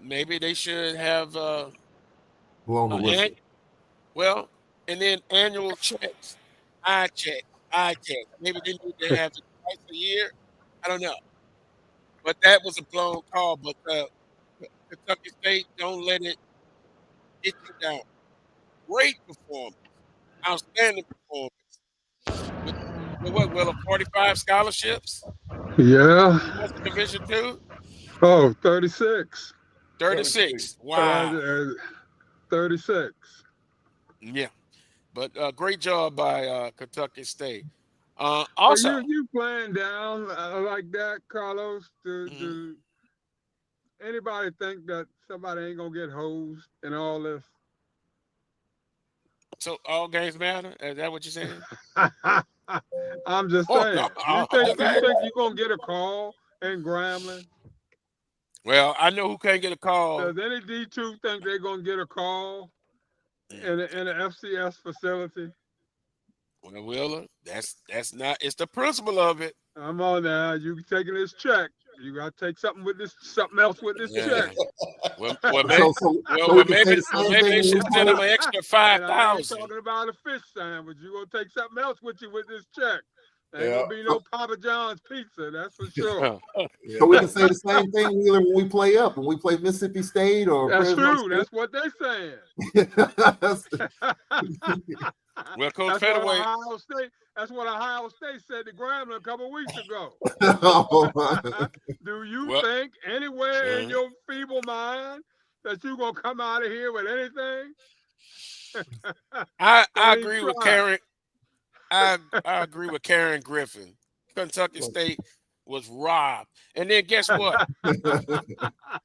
maybe they should have blown the whistle. And then annual checks, eye check. Maybe they need to have it twice a year. I don't know. But that was a blown call. But Kentucky State, don't let it get you down. Great performance. Outstanding performance. With what, Will, 45 scholarships? Yeah. What's the Division II? Oh, 36. 36. Wow. 36. Yeah. But great job by Kentucky State. Also, you playing down like that, Carlos? Do anybody think that somebody ain't gonna get hosed and all this? So all games matter? Is that what you're saying? I'm just saying. You think you're gonna get a call in Grambling? Well, I know who can't get a call. Does any D2 think they're gonna get a call in an FCS facility? Well, Willa, that's not. It's the principle of it. I'm on now. You taking this check? You got to take something else with this check. Well, maybe they should send them an extra 5,000. I'm talking about a fish sandwich. You gonna take something else with you with this check? Ain't gonna be no Papa John's pizza, that's for sure. So we can say the same thing, Wheeler, when we play up, when we play Mississippi State or that's Fresno true. State. That's what they're saying. Well, Coach Pettaway. That's what Ohio State said to Grambling a couple of weeks ago. Do you think anywhere in your feeble mind that you're gonna come out of here with anything? I agree with Karen. I agree with Karen Griffin. Kentucky State was robbed. And then guess what?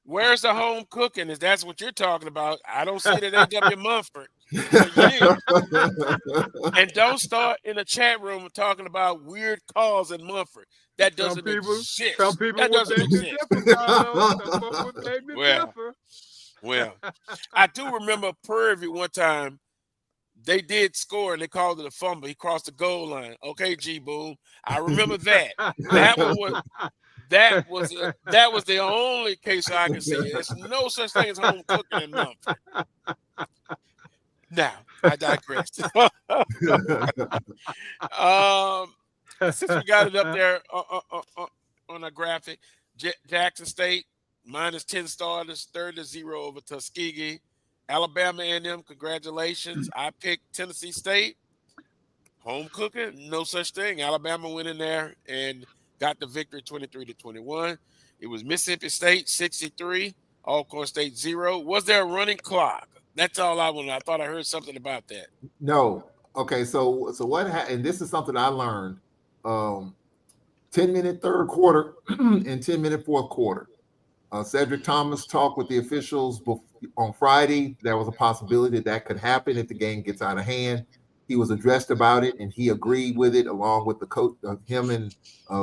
Where's the home cooking? Is that's what you're talking about? I don't see it at A.W. Mumford. And don't start in the chat room talking about weird calls in Mumford. That doesn't exist. Some people that doesn't exist. Well, I do remember Prairie View one time they did score and they called it a fumble. He crossed the goal line. Okay, G Boom. I remember that. That was the only case I can see. There's no such thing as home cooking in Memphis. Now, I digress. Since we got it up there on a graphic, Jackson State minus 10 starters, 30-0 over Tuskegee. Alabama A&M, congratulations. I picked Tennessee State. Home cooking, no such thing. Alabama went in there and got the victory 23-21. It was Mississippi State 63, Alcorn State 0. Was there a running clock? That's all I wanted. I thought I heard something about that. No. Okay, so what happened? And this is something I learned. 10-minute third quarter and 10-minute fourth quarter. Cedric Thomas talked with the officials on Friday. There was a possibility that could happen if the game gets out of hand. He was addressed about it, and he agreed with it, along with the coach, him and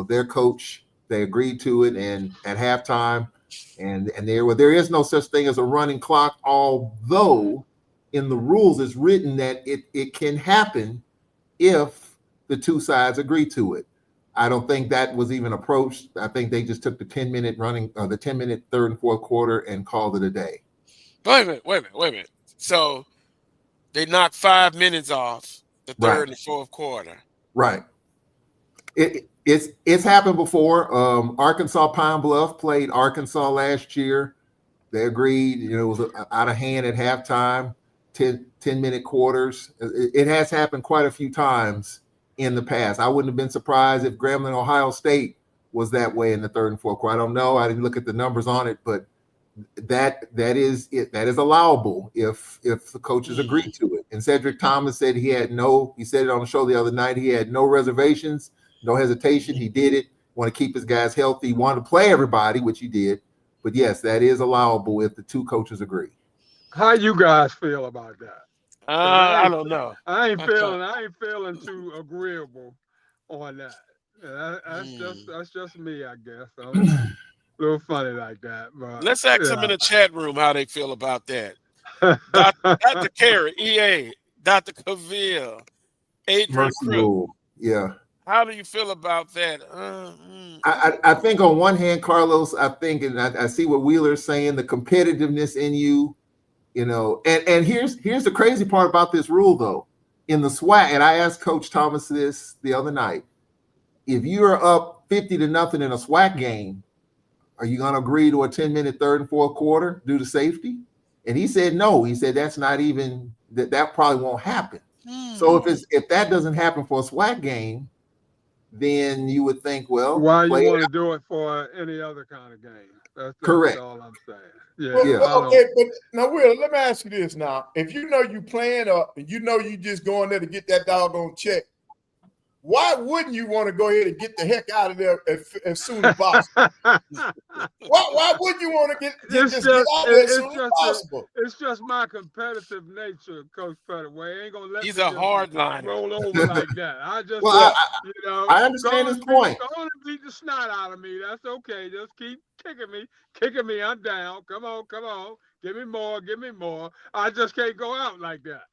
their coach. They agreed to it, and at halftime, and there is no such thing as a running clock. Although in the rules it's written that it can happen if the two sides agree to it. I don't think that was even approached. I think they just took the 10-minute running, the 10-minute third and fourth quarter, and called it a day. Wait a minute. So they knocked 5 minutes off the third and fourth quarter. Right. It's happened before. Arkansas Pine Bluff played Arkansas last year. They agreed. It was out of hand at halftime. 10-minute quarters. It has happened quite a few times in the past. I wouldn't have been surprised if Grambling, Ohio State was that way in the third and fourth quarter. I don't know. I didn't look at the numbers on it, but that is allowable if the coaches agree to it. And Cedric Thomas said he said it on the show the other night, he had no reservations, no hesitation. He did it. Want to keep his guys healthy. He wanted to play everybody, which he did. But yes, that is allowable if the two coaches agree. How you guys feel about that? I don't know. I ain't feeling too agreeable on that. That's just me, I guess. I'm a little funny like that. But let's ask them in the chat room how they feel about that. Dr. Carey, EA, Dr. Cavill, Adrian Crew. Yeah. How do you feel about that? I think on one hand, Carlos, I think, and I see what Wheeler's saying, the competitiveness in you, and here's the crazy part about this rule, though. In the SWAC, and I asked Coach Thomas this the other night, if you're up 50-0 in a SWAC game, are you going to agree to a 10-minute third and fourth quarter due to safety? And he said no. He said that's not even that probably won't happen. So if that doesn't happen for a SWAC game, then you would think, well, why you want to do it for any other kind of game? That's correct. all I'm saying. Okay, but now, Will, let me ask you this now. If you know you playing up and you just going there to get that doggone check, why wouldn't you want to go ahead and get the heck out of there as soon as possible? why wouldn't you want to get out of there as soon as possible? It's just my competitive nature, Coach Pettaway. Ain't gonna let He's a hardliner. Roll over like that. I just, I understand his point. Don't beat the snot out of me. That's okay. Just keep kicking me. I'm down. Come on. Give me more. I just can't go out like that.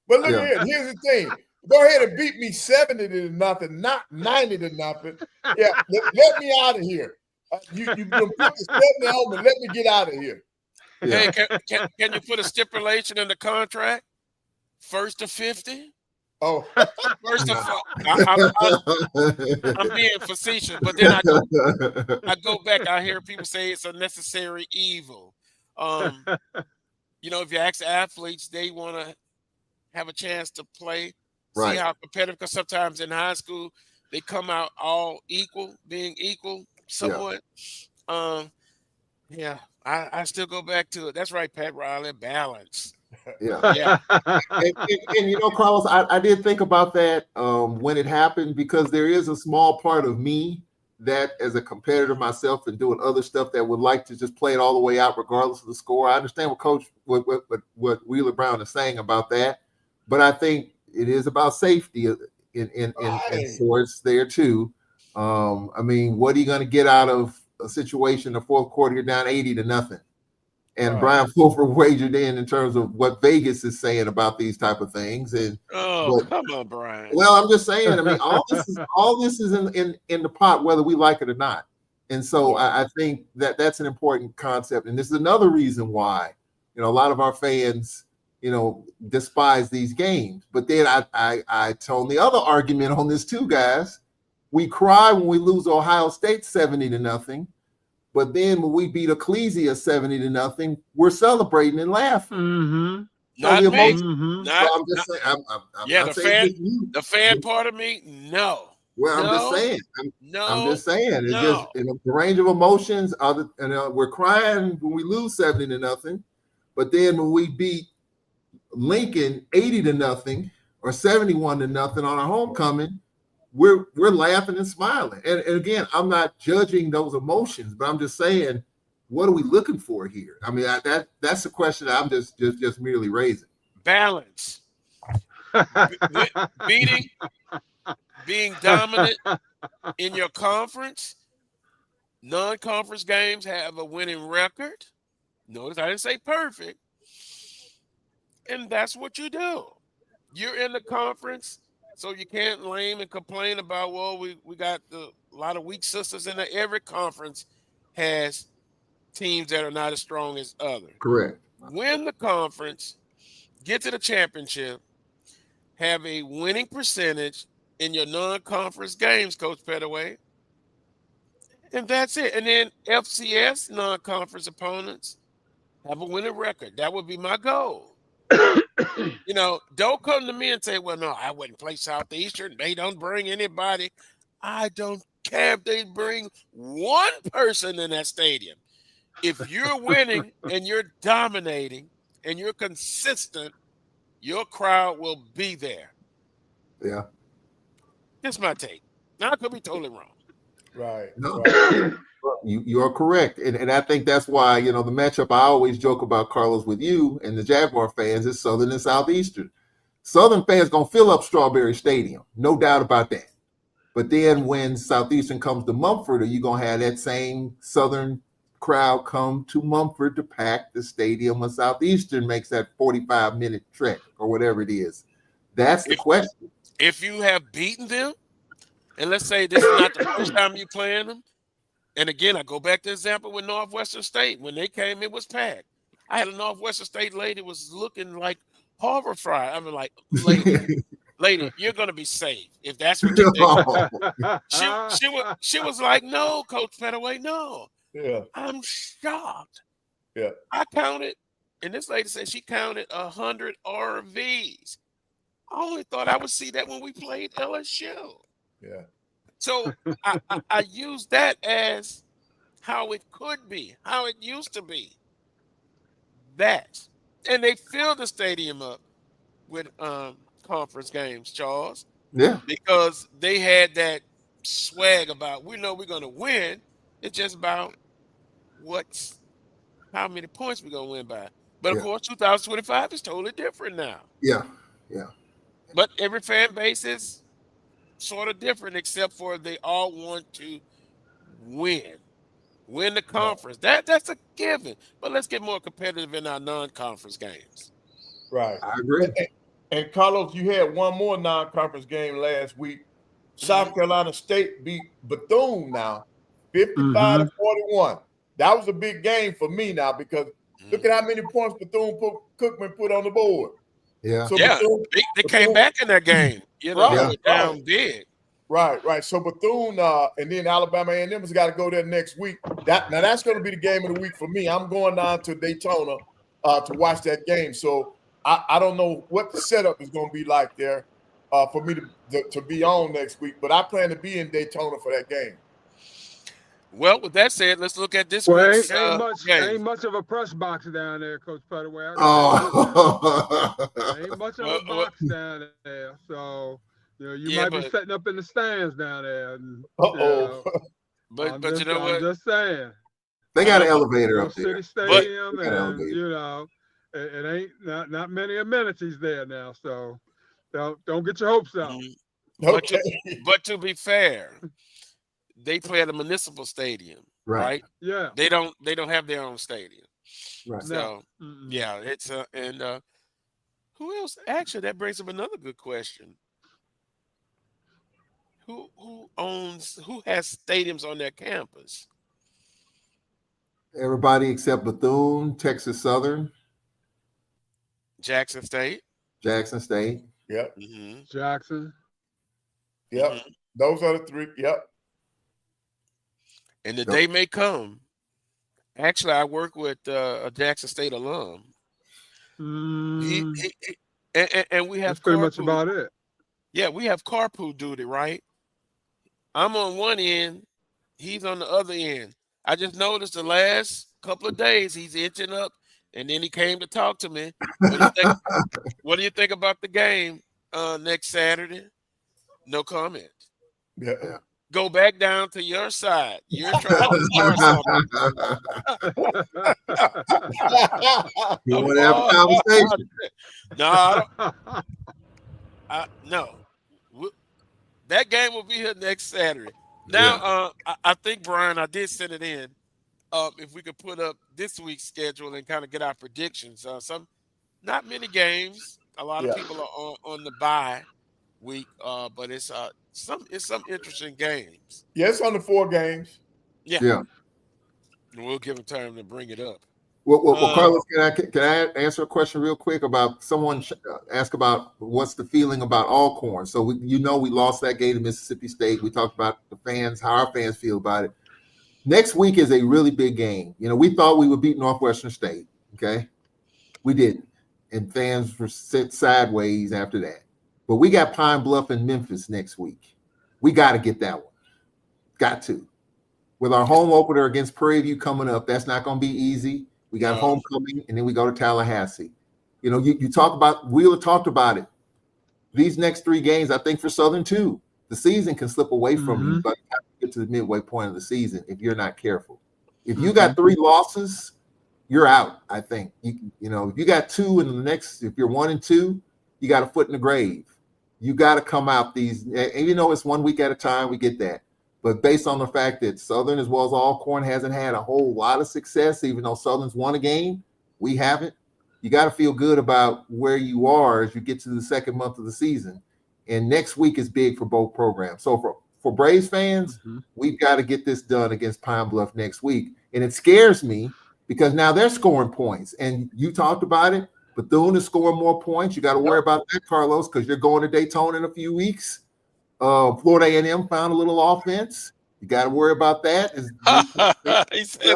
But look here. Here's the thing. Go ahead and beat me 70-0, not 90-0. Yeah, let me out of here. You put the 70 on me. Let me get out of here. Yeah. Hey, can you put a stipulation in the contract? 1st to 50? Oh, first of all, I'm being facetious, but then I go back. I hear people say it's a necessary evil. If you ask athletes, they want to have a chance to play. See how competitive, because sometimes in high school they come out all being equal somewhat. I still go back to it. That's right, Pat Riley, balance. Yeah. and Carlos, I did think about that when it happened, because there is a small part of me that, as a competitor myself and doing other stuff, that would like to just play it all the way out regardless of the score. I understand what Wheeler Brown is saying about that, but I think it is about safety in sports there too. What are you going to get out of a situation in the fourth quarter? You're down 80-0, And Right. Brian Fulford wagered in terms of what Vegas is saying about these type of things. And come on, Brian. well, I'm just saying. I mean, all this is in the pot, whether we like it or not. And so I think that's an important concept. And this is another reason why, a lot of our fans, despise these games. But then I told the other argument on this too, guys. We cry when we lose Ohio State 70-0, but then when we beat Ecclesia 70-0, we're celebrating and laughing. Mm-hmm. Not the me. Mm-hmm. I'm just saying. I'm the saying the fan part of me, no. Well, no, I'm just saying. I'm just saying. It's no. just the range of emotions. We're crying when we lose 70-0, but then when we beat Lincoln 80-0 or 71-0 on our homecoming, we're laughing and smiling. And again, I'm not judging those emotions, but I'm just saying, what are we looking for here? I mean, that's the question that I'm just merely raising. Balance. Being dominant in your conference. Non-conference games have a winning record. Notice I didn't say perfect. And that's what you do. You're in the conference, so you can't lame and complain about, well, we got a lot of weak sisters in there. Every conference has teams that are not as strong as others. Correct. Win the conference, get to the championship, have a winning percentage in your non-conference games, Coach Pettaway. And that's it. And then FCS non-conference opponents have a winning record. That would be my goal. Don't come to me and say, well, no, I wouldn't play Southeastern. They don't bring anybody. I don't care if they bring one person in that stadium. If you're winning and you're dominating and you're consistent, your crowd will be there. Yeah. That's my take. Now, I could be totally wrong. Right. No. Right. You are correct. And I think that's why, the matchup I always joke about, Carlos, with you and the Jaguar fans is Southern and Southeastern. Southern fans going to fill up Strawberry Stadium. No doubt about that. But then when Southeastern comes to Mumford, are you going to have that same Southern crowd come to Mumford to pack the stadium when Southeastern makes that 45-minute trek or whatever it is? That's the question. If you have beaten them, and let's say this is not the first time you're playing them, and again, I go back to the example with Northwestern State. When they came, it was packed. I had a Northwestern State lady was looking like horrified. I mean, like, lady, you're going to be safe if that's what you think. She was like, no, Coach Pettaway, no. Yeah. I'm shocked. Yeah. I counted, and this lady said she counted 100 RVs. I only thought I would see that when we played LSU. Yeah. So I use that as how it could be, how it used to be. That. And they filled the stadium up with conference games, Charles. Yeah. Because they had that swag about, we know we're going to win. It's just about how many points we're going to win by. But, of course, 2025 is totally different now. Yeah. But every fan base is sort of different, except for they all want to win the conference. That's a given. But let's get more competitive in our non-conference games. Right. I agree. And Carlos, you had one more non-conference game last week. South Carolina State beat Bethune now, 55-41. That was a big game for me now because look at how many points Bethune-Cookman put on the board. Yeah. So they came back in that game. Down big. Right. So Bethune and then Alabama A&M has got to go there next week. That's going to be the game of the week for me. I'm going down to Daytona to watch that game. So I don't know what the setup is going to be like there for me to be on next week, but I plan to be in Daytona for that game. Well, with that said, let's look at this week's game. Ain't much of a press box down there, Coach Pettaway. Ain't much of a box down there. So, you might be setting up in the stands down there. And, but you know what? I'm just saying. They got an elevator up City there. Stadium, and it ain't not many amenities there now. So, don't get your hopes up. But to be fair, they play at a municipal stadium, right? Yeah. They don't have their own stadium. Right. So yeah, it's and who else? Actually, that brings up another good question. Who has stadiums on their campus? Everybody except Bethune, Texas Southern, Jackson State. Jackson State. Yep. Mm-hmm. Jackson. Yep. Mm-hmm. Those are the three. Yep. And the day may come. Actually, I work with a Jackson State alum. And we have That's pretty much about it. Yeah, we have carpool duty, right? I'm on one end, he's on the other end. I just noticed the last couple of days he's itching up, and then he came to talk to me. What do you think about the game next Saturday? No comment. Yeah. Go back down to your side. You're trying to start something. You want to have a conversation? No, no. That game will be here next Saturday. Now, I think, Brian, I did send it in. If we could put up this week's schedule and kind of get our predictions. Not many games. A lot of people are on the bye week, but it's some interesting games. Yes, on the 4 games. Yeah. And we'll give them time to bring it up. Well, Carlos, can I answer a question real quick about someone asked about what's the feeling about Alcorn? So we lost that game to Mississippi State. We talked about the fans, how our fans feel about it. Next week is a really big game. We thought we would beat Northwestern State. Okay, we didn't, and fans were sent sideways after that. But we got Pine Bluff and Memphis next week. We got to get that one. Got to. With our home opener against Prairie View coming up, that's not going to be easy. We got homecoming, and then we go to Tallahassee. You talk about, Wheeler talked about it. These next 3 games, I think for Southern too, the season can slip away from you, but you have to get to the midway point of the season if you're not careful. If you got 3 losses, you're out, I think. If you got 2 in the next, if you're 1 and 2, you got a foot in the grave. You got to come out these, and it's 1 week at a time, we get that. But based on the fact that Southern as well as Alcorn hasn't had a whole lot of success, even though Southern's won a game, we haven't. You got to feel good about where you are as you get to the second month of the season. And next week is big for both programs. So for Braves fans, we've got to get this done against Pine Bluff next week. And it scares me because now they're scoring points. And you talked about it. Bethune is scoring more points. You got to worry about that, Carlos, because you're going to Daytona in a few weeks. Florida A&M found a little offense. You got to worry about that. He said,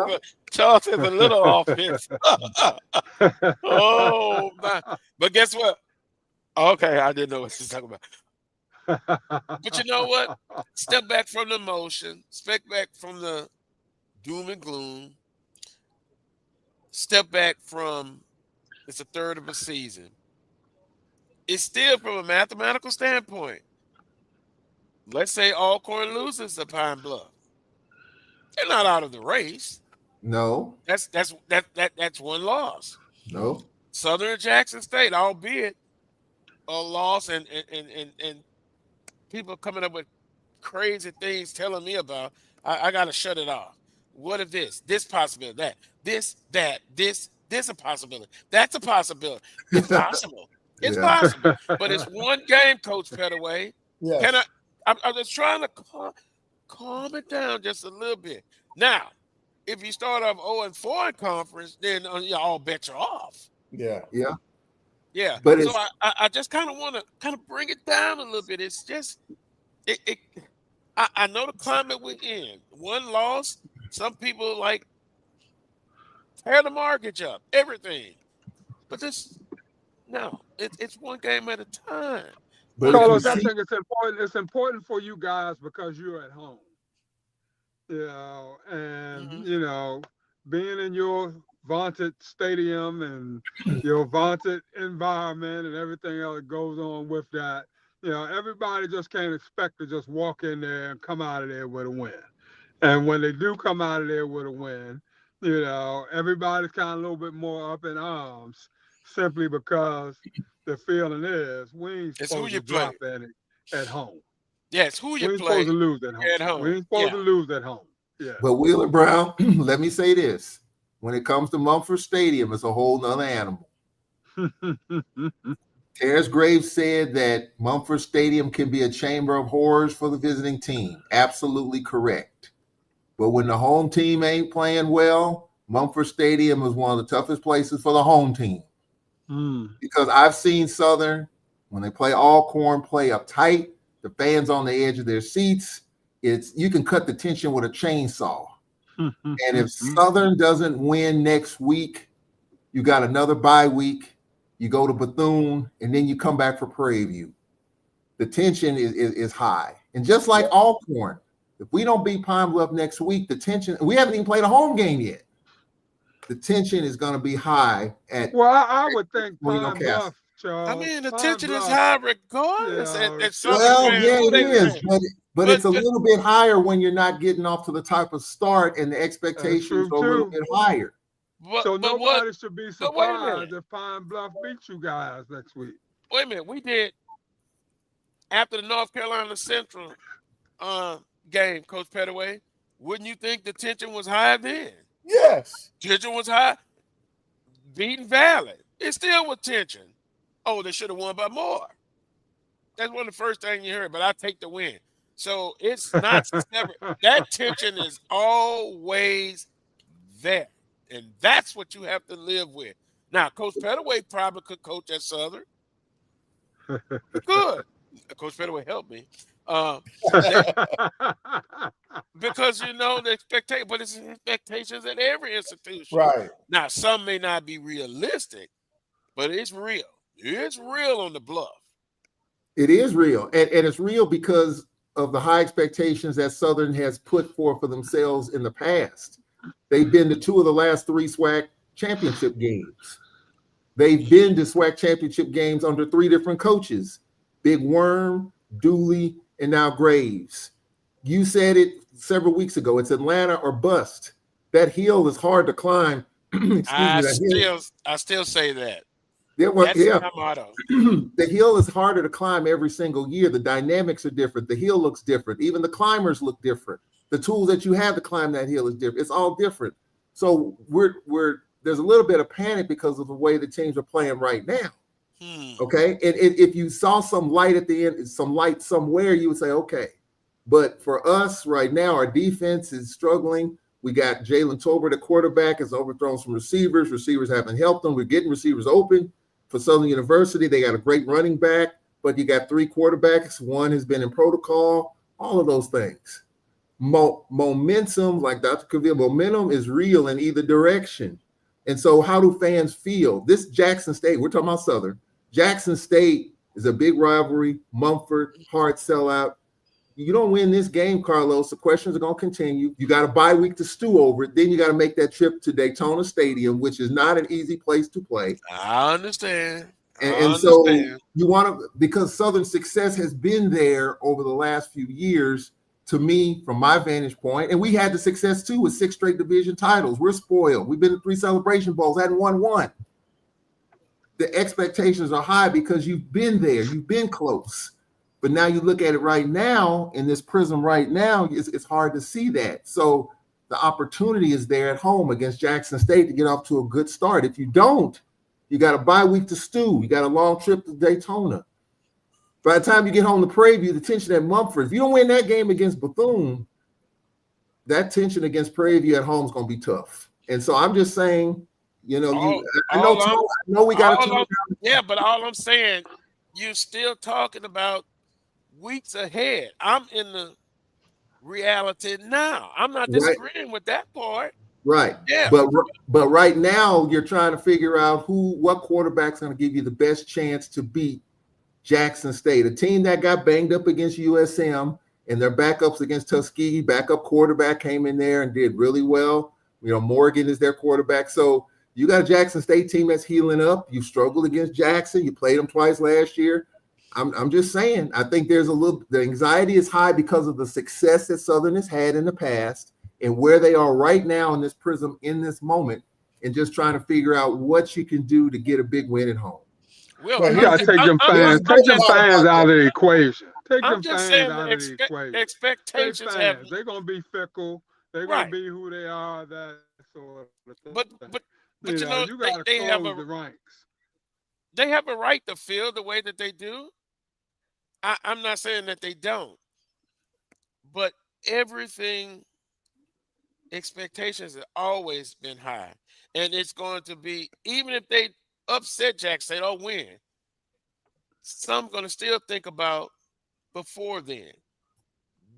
Charles has a little offense. Oh, my. But guess what? Okay, I didn't know what he was talking about. But you know what? Step back from the emotion. Step back from the doom and gloom. Step back from it's a third of a season. It's still from a mathematical standpoint. Let's say Alcorn loses to Pine Bluff. They're not out of the race. No. That's one loss. No. Southern and Jackson State, albeit a loss, and people coming up with crazy things telling me about, I got to shut it off. What if this possibility, that, this a possibility. That's a possibility. It's possible. It's possible. But it's one game, Coach Pettaway. Yes. I'm just trying to calm it down just a little bit. Now, if you start off 0-4 in conference, then all bets are off. Yeah. But so I just kind of want to kind of bring it down a little bit. It's just I know the climate we're in. One loss, some people like tear the mortgage up, everything. But it's one game at a time. But Carlos, I think it's important. It's important for you guys because you're at home. And being in your vaunted stadium and your vaunted environment and everything else that goes on with that. Everybody just can't expect to just walk in there and come out of there with a win. And when they do come out of there with a win, everybody's kind of a little bit more up in arms simply because the feeling is we ain't supposed to drop at home. Yes, who you play. We ain't supposed to lose at home. We ain't supposed to lose at home. Yeah. But Wheeler Brown, let me say this. when it comes to Mumford Stadium, it's a whole nother animal. Terrence Graves said that Mumford Stadium can be a chamber of horrors for the visiting team. Absolutely correct. But when the home team ain't playing well, Mumford Stadium is one of the toughest places for the home team. Because I've seen Southern, when they play Alcorn, play uptight, the fans on the edge of their seats. You can cut the tension with a chainsaw. And if Southern doesn't win next week, you got another bye week. You go to Bethune, and then you come back for Prairie View. The tension is high. And just like Alcorn, if we don't beat Pine Bluff next week, the tension, we haven't even played a home game yet. The tension is going to be high I would think Pine Bluff, Charles. I mean, the tension is high regardless. It is. But it's a little bit higher when you're not getting off to the type of start and the expectations are a little bit higher. So nobody should be surprised if Pine Bluff beats you guys next week. Wait a minute. We did, after the North Carolina Central game, Coach Pettaway, wouldn't you think the tension was high then? Yes. Tension was high. Beating Valley. It still was tension. Oh, they should have won by more. That's one of the first things you heard, but I take the win. So it's not separate. That tension is always there. And that's what you have to live with. Now, Coach Pettaway probably could coach at Southern. He could. Coach Pettaway helped me. Because, the expectation, but it's expectations at every institution. Right. Now, some may not be realistic, but it's real. It's real on the Bluff. It is real. And it's real because of the high expectations that Southern has put forth for themselves in the past. They've been to 2 of the last 3 SWAC championship games. They've been to SWAC championship games under 3 different coaches, Big Worm, Dooley, and now Graves. You said it several weeks ago. It's Atlanta or bust. That hill is hard to climb. I still say that. That's my motto. The hill is harder to climb every single year. The dynamics are different. The hill looks different. Even the climbers look different. The tools that you have to climb that hill is different. It's all different. So there's a little bit of panic because of the way the teams are playing right now. Okay. And if you saw some light at the end, some light somewhere, you would say, okay. But for us right now, our defense is struggling. We got Jalen Tolbert, the quarterback, has overthrown some receivers. Receivers haven't helped them. We're getting receivers open. For Southern University, they got a great running back, but you got 3 quarterbacks. One has been in protocol, all of those things. Momentum, like Dr. Cavill, momentum is real in either direction. And so how do fans feel? This Jackson State, we're talking about Southern. Jackson State is a big rivalry. Mumford, hard sellout. You don't win this game, Carlos, the questions are going to continue. You got a bye week to stew over it. Then you got to make that trip to Daytona Stadium, which is not an easy place to play. I understand. And so you want to, because Southern success has been there over the last few years, to me, from my vantage point, and we had the success too with 6 straight division titles. We're spoiled. We've been to 3 Celebration Bowls, hadn't won one. The expectations are high because you've been there. You've been close. But now you look at it right now, in this prism right now, it's hard to see that. So the opportunity is there at home against Jackson State to get off to a good start. If you don't, you got a bye week to stew. You got a long trip to Daytona. By the time you get home to Prairie View, the tension at Mumford, if you don't win that game against Bethune, that tension against Prairie View at home is going to be tough. And so I'm just saying, I know we got to. Yeah, but all I'm saying, you're still talking about weeks ahead. I'm in the reality now. I'm not disagreeing with that part. Right. Yeah. But right now you're trying to figure out what quarterback's going to give you the best chance to beat Jackson State, a team that got banged up against USM and their backups against Tuskegee. Backup quarterback came in there and did really well. Morgan is their quarterback. So you got a Jackson State team that's healing up. You struggled against Jackson. You played them twice last year. I'm just saying, I think the anxiety is high because of the success that Southern has had in the past and where they are right now in this prism in this moment, and just trying to figure out what you can do to get a big win at home. Well, you got to take them fans out of the equation. Take them fans out of the equation. Expectations they're going to be fickle. They're going to be who they are that sort of thing. But you know, you got to they have close the ranks. they have a right to feel the way that they do. I'm not saying that they don't, but everything expectations have always been high, and it's going to be even if they upset Jackson State or win. Some going to still think about before then.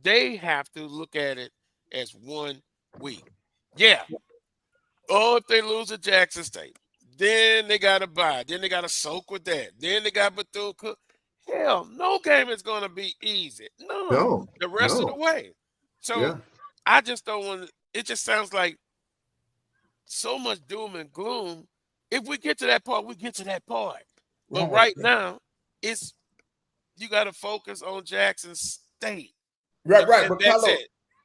They have to look at it as 1 week. Yeah. Oh, if they lose to Jackson State, then they got to buy. Then they got to soak with that. Then they got Bethune-Cookman. Hell, no game is going to be easy. No, the rest of the way. So I just don't want to. It just sounds like so much doom and gloom. If we get to that part, we get to that part. But right now, it's you got to focus on Jackson State. Right. But Carlos,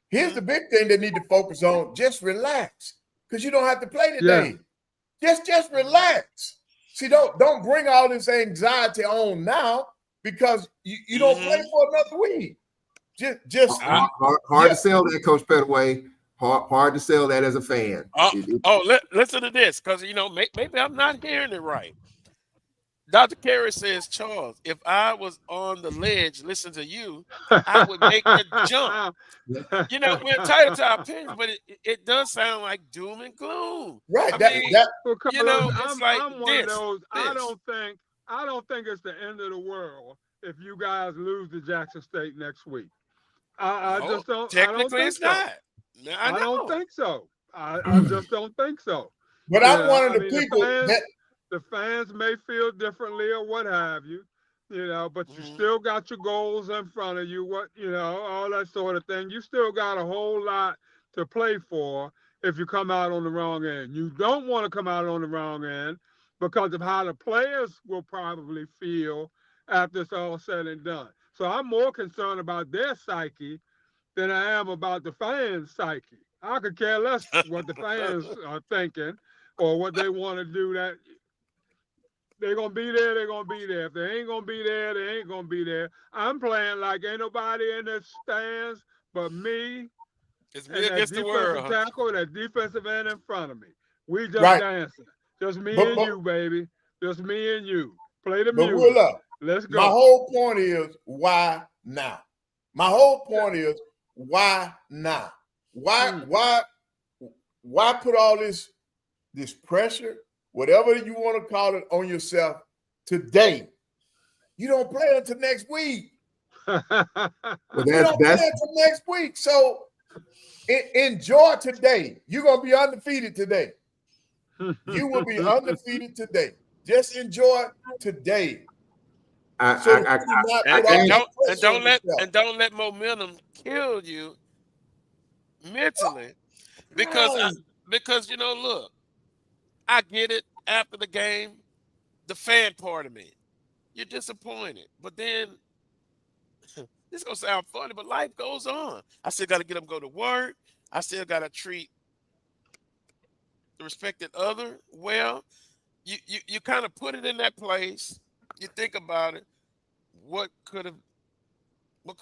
here's the big thing they need to focus on. Just relax, because you don't have to play today. Just relax. See, don't bring all this anxiety on now because you don't play for another week. Just hard to sell that, Coach Pettaway. Hard to sell that as a fan. Listen to this, because you know maybe I'm not hearing it right. Dr. Carey says, Charles, if I was on the ledge, listen to you, I would make the jump. You know, we're entitled to our opinions, but it does sound like doom and gloom. Right. You know, it's like I'm one of those. I don't think it's the end of the world if you guys lose to Jackson State next week. I just don't. Technically, it's not. I don't think so. I just don't think so. But I'm one of the people the fans may feel differently or what have you, but you still got your goals in front of you, all that sort of thing. You still got a whole lot to play for if you come out on the wrong end. You don't want to come out on the wrong end because of how the players will probably feel after it's all said and done. So I'm more concerned about their psyche than I am about the fans' psyche. I could care less what the fans are thinking or what they want to do. That they're going to be there, they're going to be there. If they ain't going to be there, they ain't going to be there. I'm playing like ain't nobody in the stands but me. It's me against the world. Tackle, that defensive end in front of me. We just dancing. Just me and you, baby. Just me and you. Play the music. Let's go. My whole point is, why now? My whole point is, why now? Why put all this pressure, whatever you want to call it, on yourself today? You don't play until next week. You don't play until next week. So enjoy today. You're going to be undefeated today. You will be undefeated today. Just enjoy today. Don't let momentum kill you mentally, because look, I get it. After the game, the fan part of me, you're disappointed, but then this is gonna sound funny, but life goes on. I still got to get them go to work. I still got to treat the respected other well. You kind of put it in that place. You think about it. What could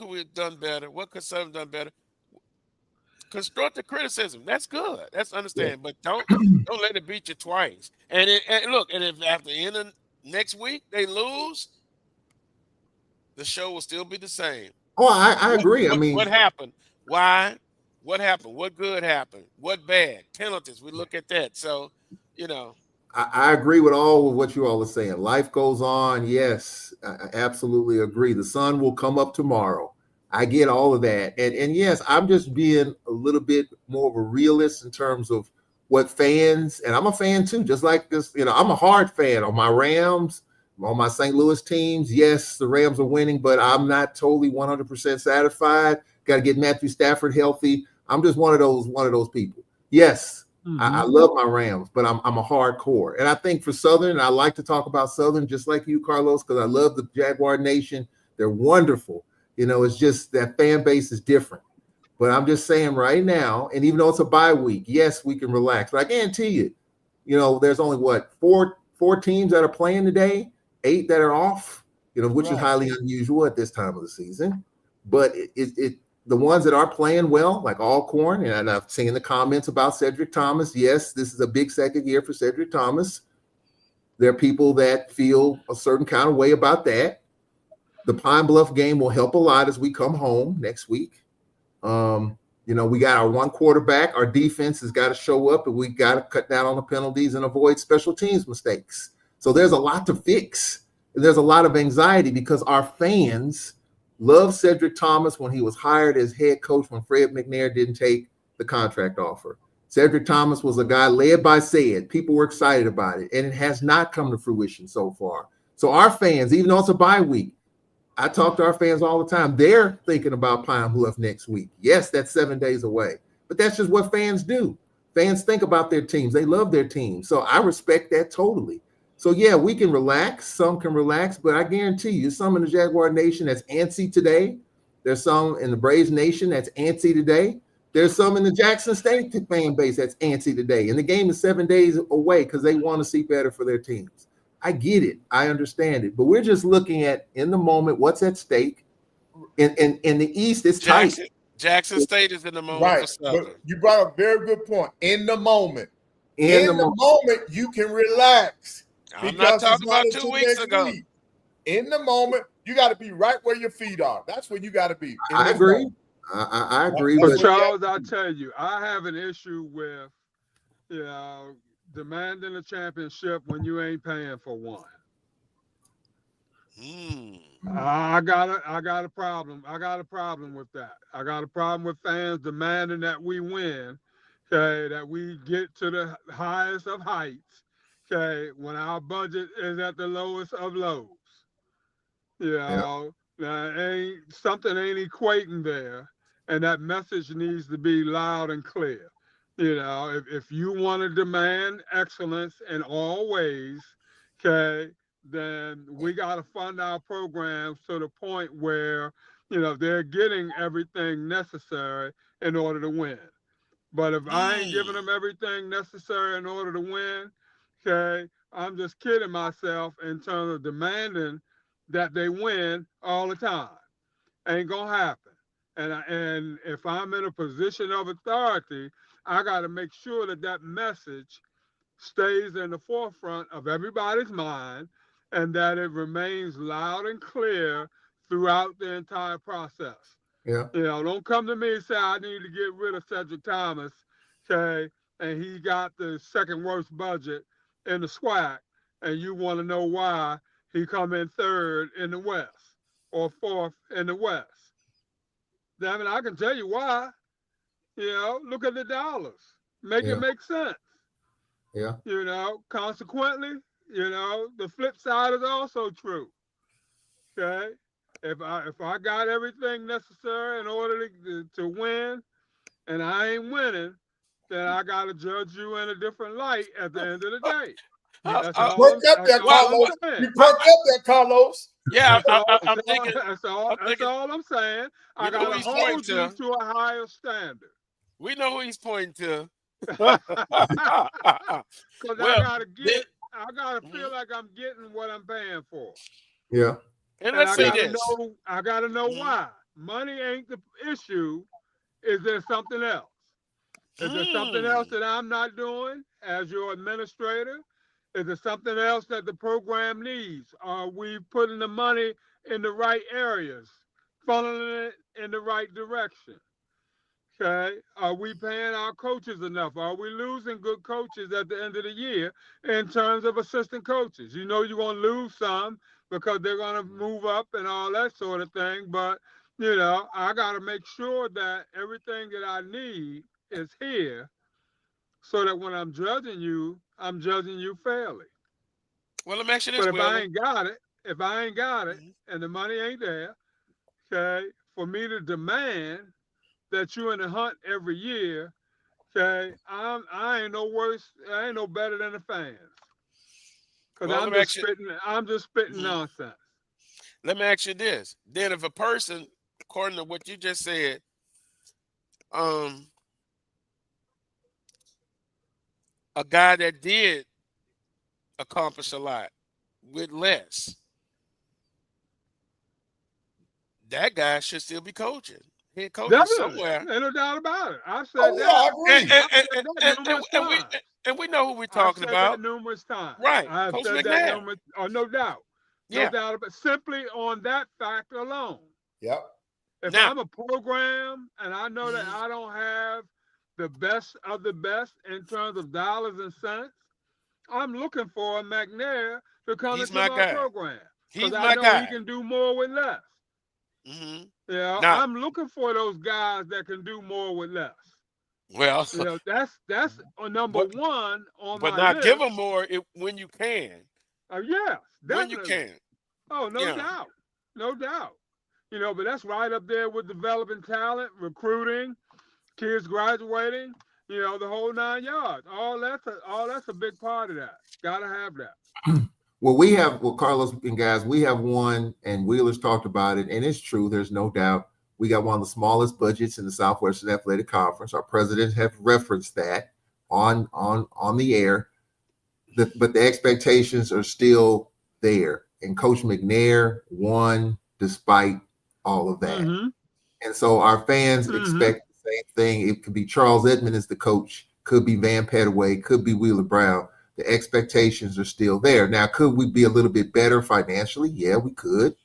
we have done better? What could someone have done better? Constructive criticism, that's good. That's understanding, but don't let it beat you twice. And if after the end of next week they lose, the show will still be the same. Oh, I agree. What happened? Why? What happened? What good happened? What bad? Penalties. We look at that. So, I agree with all of what you all are saying. Life goes on. Yes, I absolutely agree. The sun will come up tomorrow. I get all of that. And yes, I'm just being a little bit more of a realist in terms of what fans, and I'm a fan too, just like this, I'm a hard fan on my Rams, on my St. Louis teams. Yes, the Rams are winning, but I'm not totally 100% satisfied. Got to get Matthew Stafford healthy. I'm just one of those people. Yes. I love my Rams, but I'm a hardcore. And I think for Southern, I like to talk about Southern just like you, Carlos, because I love the Jaguar Nation. They're wonderful. It's just that fan base is different. But I'm just saying right now, and even though it's a bye week, yes, we can relax. But I guarantee you, there's only four teams that are playing today, 8 that are off, which is highly unusual at this time of the season. But the ones that are playing well, like Alcorn, and I've seen the comments about Cedric Thomas. Yes, this is a big second year for Cedric Thomas. There are people that feel a certain kind of way about that. The Pine Bluff game will help a lot as we come home next week. We got our one quarterback. Our defense has got to show up, and we got to cut down on the penalties and avoid special teams mistakes. So there's a lot to fix. There's a lot of anxiety because our fans love Cedric Thomas when he was hired as head coach when Fred McNair didn't take the contract offer. Cedric Thomas was a guy led by Ced. People were excited about it, and it has not come to fruition so far. So our fans, even though it's a bye week, I talk to our fans all the time. They're thinking about Pine Bluff next week. Yes, that's 7 days away, but that's just what fans do. Fans think about their teams. They love their teams. So I respect that totally. So, yeah, we can relax. Some can relax, but I guarantee you, some in the Jaguar Nation that's antsy today. There's some in the Braves Nation that's antsy today. There's some in the Jackson State fan base that's antsy today. And the game is 7 days away because they want to see better for their teams. I get it. I understand it. But we're just looking at, in the moment, what's at stake. In the East, it's tight. Jackson State is in the moment. Right. But you brought up a very good point. In the moment. In the moment, you can relax. I'm not talking about 2 weeks ago. In the moment, you got to be right where your feet are. That's where you got to be. I agree. I agree. But Charles, I tell you, I have an issue with, demanding a championship when you ain't paying for one. I got a problem. I got a problem with that. I got a problem with fans demanding that we win, okay, that we get to the highest of heights, okay, when our budget is at the lowest of lows. Something ain't equating there, and that message needs to be loud and clear. If you want to demand excellence in all ways, okay, then we got to fund our programs to the point where, they're getting everything necessary in order to win. But if I ain't giving them everything necessary in order to win, okay, I'm just kidding myself in terms of demanding that they win all the time. Ain't gonna happen. And if I'm in a position of authority, I got to make sure that message stays in the forefront of everybody's mind and that it remains loud and clear throughout the entire process. Yeah. Don't come to me and say, I need to get rid of Cedric Thomas, okay, and he got the second worst budget in the SWAC, and you want to know why he come in third in the West or fourth in the West. Damn it, I can tell you why. Look at the dollars. Make it make sense. Yeah. Consequently, the flip side is also true. Okay. If I got everything necessary in order to win and I ain't winning, then I got to judge you in a different light at the end of the day. You perked up there, Carlos. Yeah, I'm thinking. That's all I'm saying. I got to hold you to a higher standard. We know who he's pointing to. Because I gotta feel like I'm getting what I'm paying for. Yeah. And let's say this. I gotta know why. Money ain't the issue. Is there something else? Is there something else that I'm not doing as your administrator? Is there something else that the program needs? Are we putting the money in the right areas, funneling it in the right direction? Okay, are we paying our coaches enough? Are we losing good coaches at the end of the year in terms of assistant coaches? You're going to lose some because they're going to move up and all that sort of thing. But, I got to make sure that everything that I need is here so that when I'm judging you fairly. Well, let me ask you this. But if I ain't got it and the money ain't there, okay, for me to demand that you in the hunt every year, okay, I ain't no worse, I ain't no better than the fans. Because I'm just spitting nonsense. Let me ask you this. Then if a person, according to what you just said, a guy that did accomplish a lot with less, that guy should still be coaching. head coaches Definitely, somewhere. ain't no doubt about it. I've said Oh, yeah, I that. agree. And, I've said that numerous times. we know who we're I've talking said about. that numerous times. Right. I have Coach said that McNair. numerous. Oh, no doubt. No Yeah. doubt about simply on that fact alone. Yep. If Now- I'm a program and I know that I don't have the best of the best in terms of dollars and cents, I'm looking for a McNair to come He's into my my guy. program. He's Because I my know guy. he can do more with less. Mm-hmm. You know, Now- I'm looking for those guys that can do more with less. Well, You know, that's number But- one on but my not list. give them more when you can. Yes, When you definitely. can. Oh, no Yeah. doubt. No doubt. You know, but that's right up there with developing talent, recruiting, kids graduating, you know, the whole 9 yards. All that's a big part of that. Gotta have that. Well, Carlos and guys, we have one, and Wheeler's talked about it, and it's true. There's no doubt. We got one of the smallest budgets in the Southwestern Athletic Conference. Our president have referenced that on the air. But the expectations are still there. And Coach McNair won despite all of that. Mm-hmm. And so our fans expect the same thing. It could be Charles Edmond as the coach, could be Vann Pettaway, could be Wheeler Brown. The expectations are still there. Now, could we be a little bit better financially? Yeah, we could.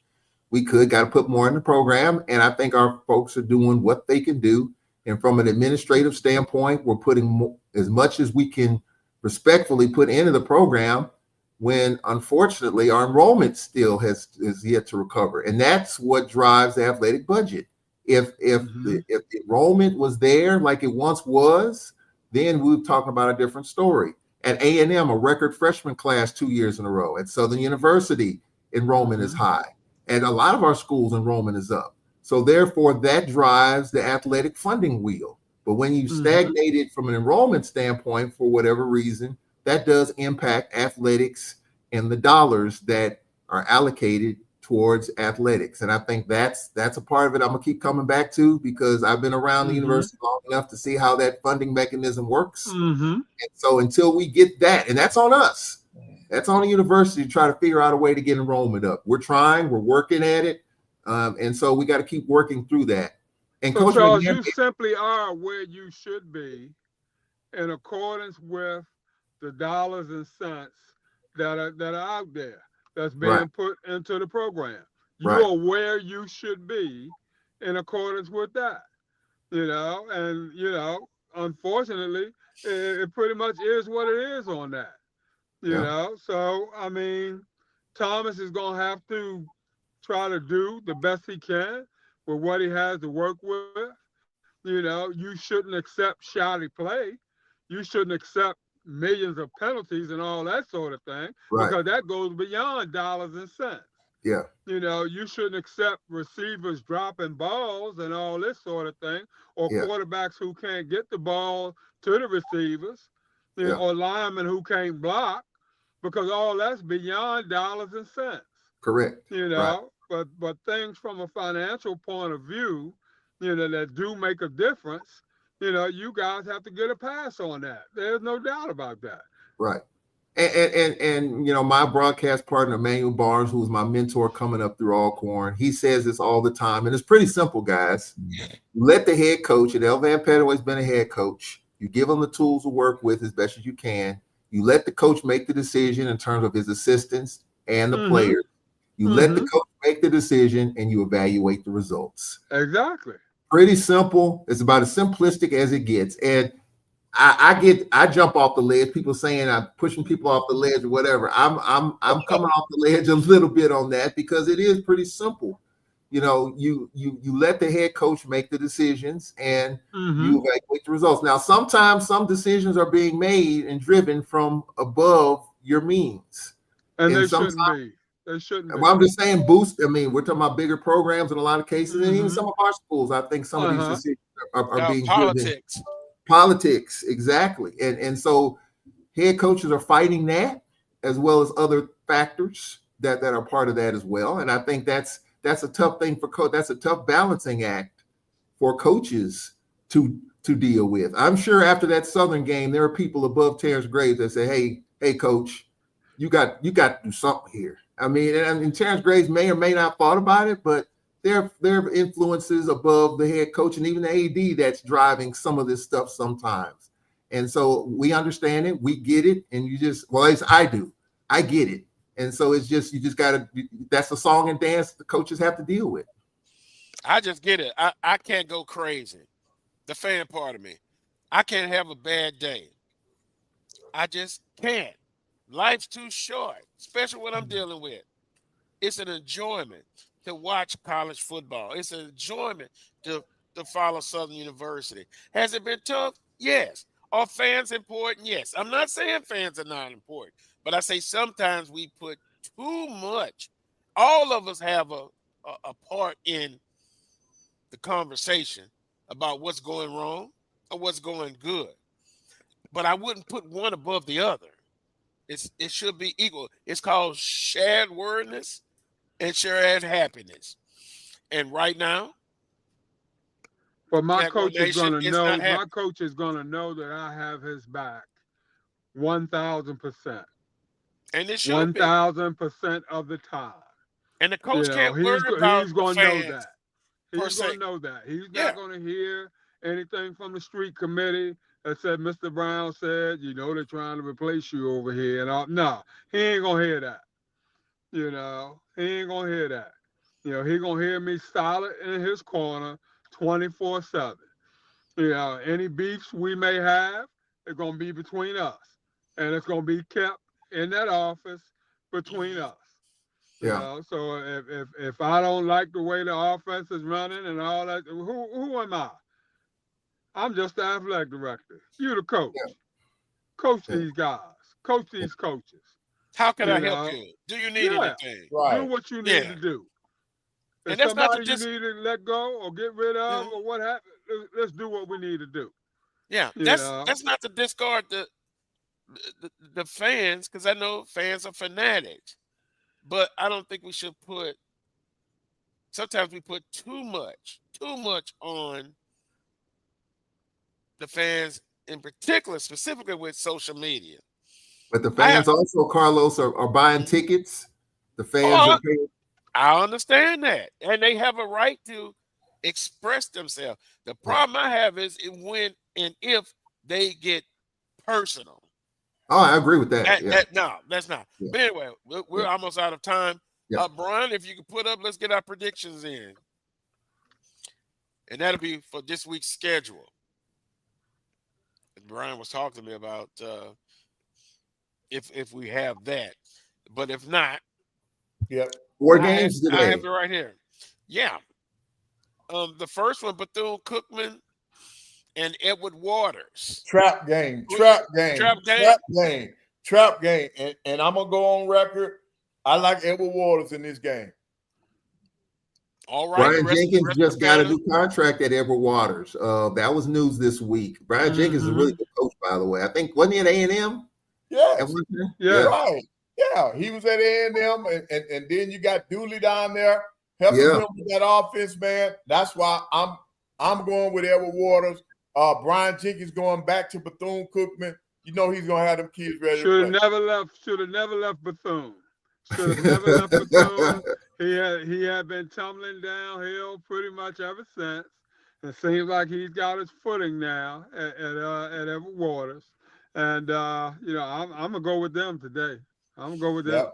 Got to put more in the program. And I think our folks are doing what they can do. And from an administrative standpoint, we're putting as much as we can respectfully put into the program, when unfortunately our enrollment still has yet to recover. And that's what drives the athletic budget. If the enrollment was there like it once was, then we're talking about a different story. At A&M, a record freshman class 2 years in a row. At Southern University, enrollment is high. And a lot of our schools' enrollment is up. So therefore, that drives the athletic funding wheel. But when you stagnated from an enrollment standpoint, for whatever reason, that does impact athletics and the dollars that are allocated towards athletics. And I think that's a part of it I'm gonna keep coming back to, because I've been around the university long enough to see how that funding mechanism works. And so until we get that, and that's on us, that's on the university to try to figure out a way to get enrollment up. We're trying, we're working at it. And so we got to keep working through that. And So Coach Charles, McNair, you simply are where you should be in accordance with the dollars and cents that are out there that's being put into the program. You are where you should be in accordance with that. You know, and you know, unfortunately, it pretty much is what it is on that. You know, so I mean, Thomas is gonna have to try to do the best he can with what he has to work with. You know, you shouldn't accept shoddy play. You shouldn't accept millions of penalties and all that sort of thing, because that goes beyond dollars and cents. Yeah. You know, you shouldn't accept receivers dropping balls and all this sort of thing, or quarterbacks who can't get the ball to the receivers, you know, or linemen who can't block, because all that's beyond dollars and cents. Correct. You know, but things from a financial point of view, you know, that do make a difference, you know, you guys have to get a pass on that. There's no doubt about that. Right. And you know, my broadcast partner, Emmanuel Barnes, who's my mentor coming up through Alcorn, he says this all the time. And it's pretty simple, guys. Let the head coach, and Vann Pettaway's been a head coach. You give him the tools to work with as best as you can. You let the coach make the decision in terms of his assistants and the players. You let the coach make the decision, and you evaluate the results. Exactly. Pretty simple. It's about as simplistic as it gets. And I jump off the ledge. People saying I'm pushing people off the ledge or whatever. I'm coming off the ledge a little bit on that, because it is pretty simple. You know, you let the head coach make the decisions, and you evaluate the results. Now, sometimes some decisions are being made and driven from above your means, and they shouldn't be. They shouldn't be. Well, I'm just saying boost. I mean, we're talking about bigger programs in a lot of cases, and even some of our schools. I think some of these decisions are being politics. Driven. Politics, exactly. And so head coaches are fighting that, as well as other factors that are part of that as well. And I think that's a tough thing for that's a tough balancing act for coaches to deal with. I'm sure after that Southern game, there are people above Terrence Graves that say, hey, coach, you got to do something here. I mean, and Terrence Graves may or may not have thought about it, but there are influences above the head coach and even the AD that's driving some of this stuff sometimes. And so we understand it, we get it, and you just, well, at least I do. I get it. And so it's just, you just got to, that's a song and dance the coaches have to deal with. I just get it. I can't go crazy. The fan part of me. I can't have a bad day. I just can't. Life's too short, especially what I'm dealing with. It's an enjoyment to watch college football. It's an enjoyment to follow Southern University. Has it been tough? Yes. Are fans important? Yes. I'm not saying fans are not important, but I say sometimes we put too much. All of us have a part in the conversation about what's going wrong or what's going good. But I wouldn't put one above the other. It should be equal. It's called shared wordness and shared happiness. And right now, but my coach is going to know. My coach is going to know that I have his back, 1,000%. And it should 1,000% of the time. And the coach can't worry about he's going to know that. He's going to know that. He's not going to hear anything from the street committee that said, Mr. Brown said, they're trying to replace you over here. And all. No, he ain't going to hear that. He ain't going to hear that. He going to hear me solid in his corner 24/7. Any beefs we may have, it's going to be between us. And it's going to be kept in that office between us. Yeah. So if I don't like the way the offense is running and all that, who am I? I'm just the athletic director. You the coach. Yeah. Coach these guys. Coach these coaches. How can I help you? Do you need anything? Right. Do what you need to do. If and that's somebody you need to let go or get rid of or what happened, let's do what we need to do. Yeah, that's not to discard the fans, because I know fans are fanatics. But I don't think we should sometimes we put too much on the fans in particular, specifically with social media. But the fans also, Carlos, are buying tickets. The fans are paying. I understand that. And they have a right to express themselves. The problem I have is when and if they get personal. Oh, I agree with that. No, that's not. Yeah. But anyway, we're almost out of time. Yeah. Brian, if you can put up, let's get our predictions in. And that'll be for this week's schedule. Brian was talking to me about if we have that. But if not, 4 games today. I have it right here. Yeah. The first one, Bethune-Cookman and Edward Waters. Trap game. And I'm going to go on record. I like Edward Waters in this game. All right. Brian Jenkins just got a new contract at Edward Waters. That was news this week. Brian Jenkins is a really good coach, by the way. I think, wasn't he at A&M? Yes. Right. Yeah, he was at A&M, and then you got Dooley down there helping him with that offense, man. That's why I'm going with Edward Waters. Brian Jenkins going back to Bethune-Cookman. He's going to have them kids ready. Should have never left Bethune. Should have never left Bethune. He had been tumbling downhill pretty much ever since. It seems like he's got his footing now at Edward Waters. And I'm gonna go with them today. I'm gonna go with them.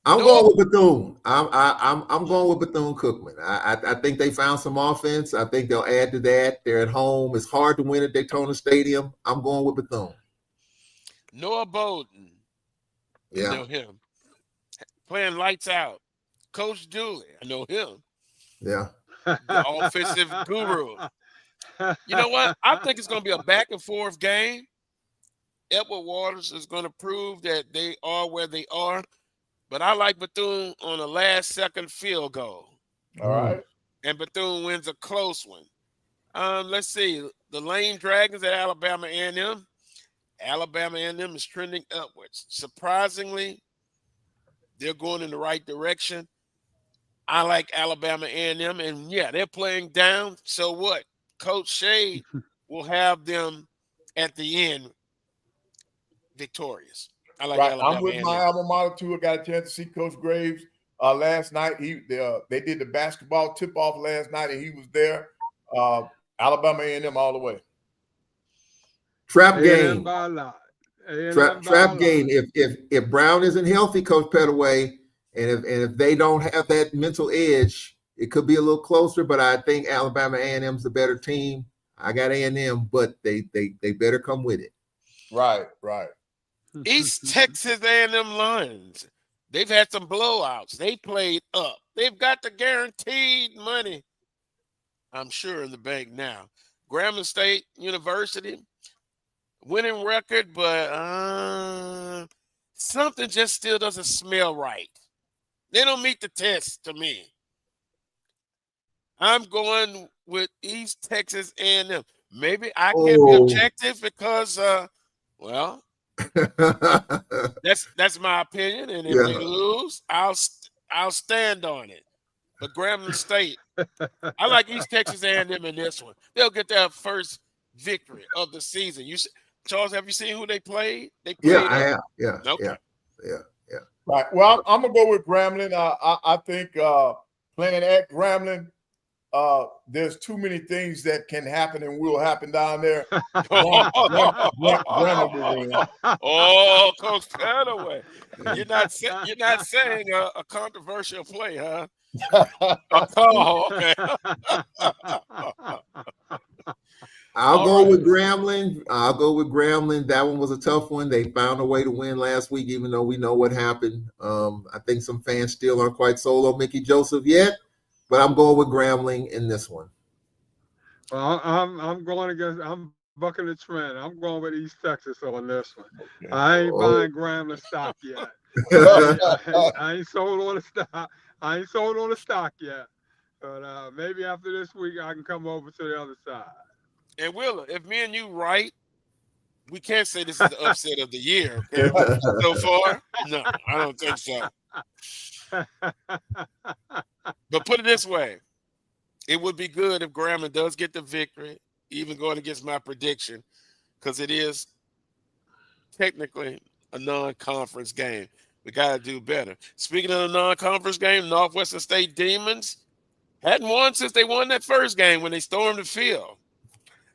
I'm going with Bethune. I'm going with Bethune-Cookman. I think they found some offense. I think they'll add to that. They're at home. It's hard to win at Daytona Stadium. I'm going with Bethune. Noah Bowden. You know him. Playing lights out. Coach Dooley. I know him. Yeah. The offensive guru. You know what? I think it's going to be a back and forth game. Edward Waters is going to prove that they are where they are. But I like Bethune on a last-second field goal. All right. And Bethune wins a close one. Let's see. The Lane Dragons at Alabama A&M. Alabama A&M is trending upwards. Surprisingly, they're going in the right direction. I like Alabama A&M, and they're playing down. So what? Coach Shade will have them at the end victorious. I like Alabama. I'm with my alma mater too. I got a chance to see Coach Graves last night. They did the basketball tip-off last night, and he was there. Alabama A&M all the way. Trap game. by a lot. Trap game. If Brown isn't healthy, Coach Pettaway, and if they don't have that mental edge, it could be a little closer. But I think Alabama A&M's the better team. I got A&M, but they better come with it. Right. East Texas A&M Lions. They've had some blowouts. They played up. They've got the guaranteed money, I'm sure, in the bank now. Grambling State University, winning record, but something just still doesn't smell right. They don't meet the test to me. I'm going with East Texas A&M. Maybe I can be objective because, well, that's my opinion. And if they lose, I'll stand on it. But Grambling State, I like East Texas A&M in this one. They'll get their first victory of the season. Charles, have you seen who they played? They played I have. Yeah. Okay. Yeah. Right. Well, I'm gonna go with Grambling. I think playing at Grambling, there's too many things that can happen and will happen down there. Grambling will win. Oh, Coach Pettaway, you're not saying a controversial play, huh? Oh, okay. I'll go with Grambling. That one was a tough one. They found a way to win last week, even though we know what happened. I think some fans still aren't quite sold on Mickey Joseph yet, but I'm going with Grambling in this one. Well, I'm bucking the trend. I'm going with East Texas on this one. Okay. I ain't buying Grambling stock yet. I ain't sold on the stock. I ain't sold on the stock yet. But maybe after this week, I can come over to the other side. And Willa, if me and you right, we can't say this is the upset of the year. Okay? So far, no, I don't think so. But put it this way, it would be good if Grambling does get the victory, even going against my prediction, because it is technically a non-conference game. We got to do better. Speaking of the non-conference game, Northwestern State Demons hadn't won since they won that first game when they stormed the field.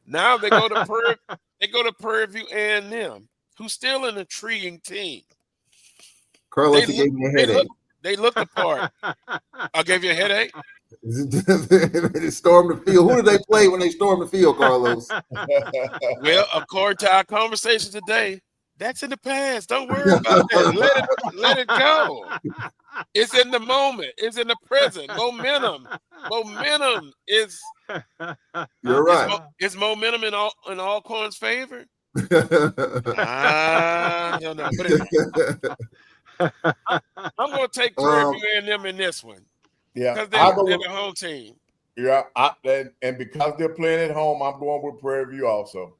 Now they go to Prairie View A&M, who's still an intriguing team. Carlos, gave me a headache. They look the part. I gave you a headache? They stormed the field. Who did they play when they stormed the field, Carlos? Well, according to our conversation today, that's in the past. Don't worry about that. Let it go. It's in the moment. It's in the present. Momentum is. You're right. Is momentum in Alcorn's favor? I don't know. But I'm going to take Prairie View A&M in this one. Yeah, because they're the home team. Yeah, and because they're playing at home, I'm going with Prairie View also.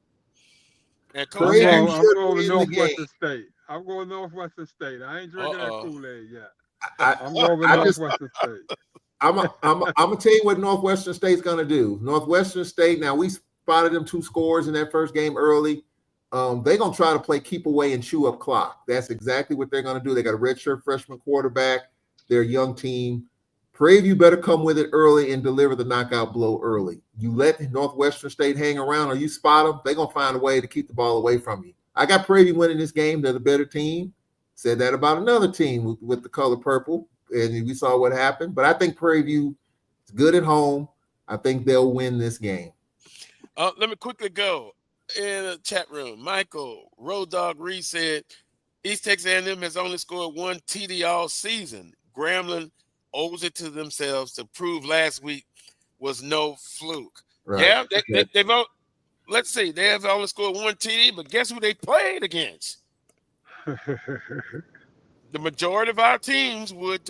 And I'm going with Northwestern State. I'm going Northwestern State. I ain't drinking that Kool-Aid yet. I'm going with Northwestern State. I'm gonna tell you what Northwestern State's gonna do. Northwestern State. Now we spotted them 2 scores in that first game early. They're gonna try to play keep away and chew up clock. That's exactly what they're gonna do. They got a redshirt freshman quarterback. They're a young team. Prairie View better come with it early and deliver the knockout blow early. You let Northwestern State hang around or you spot them, they're gonna find a way to keep the ball away from you. I got Prairie View winning this game. They're the better team. Said that about another team with the color purple. And we saw what happened. But I think Prairie View is good at home. I think they'll win this game. Let me quickly go in the chat room. Michael, Road Dog Reed said, East Texas A&M has only scored 1 TD all season. Grambling owes it to themselves to prove last week was no fluke. Right. Yeah, they've let's see, they have only scored 1 TD, but guess who they played against? The majority of our teams would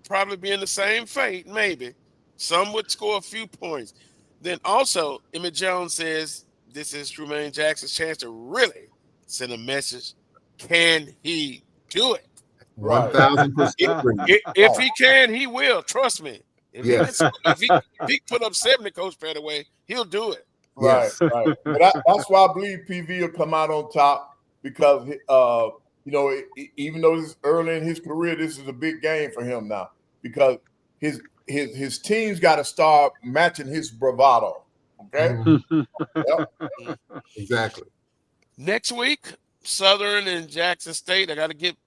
probably be in the same fate, maybe. Some would score a few points. Then also, Emmett Jones says, this is Trumaine Jackson's chance to really send a message. Can he do it? 1,000%. If he can, he will. Trust me. If he put up 70, Coach Pettaway, he'll do it. Right. But that's why I believe PV will come out on top because even though this is early in his career, this is a big game for him now because his team's got to start matching his bravado. Okay. Yep. Exactly. Next week, Southern and Jackson State. I got to get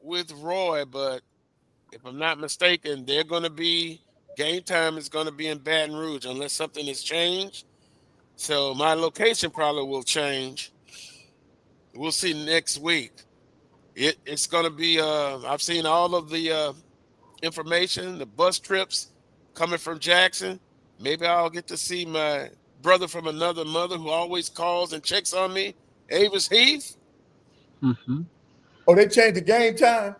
with Roy, but if I'm not mistaken, they're going to be game time is going to be in Baton Rouge unless something has changed. So my location probably will change. We'll see next week. It's going to be. I've seen all of the information, the bus trips coming from Jackson. Maybe I'll get to see my brother from another mother who always calls and checks on me, Avis Heath. Mm-hmm. Oh, they changed the game time?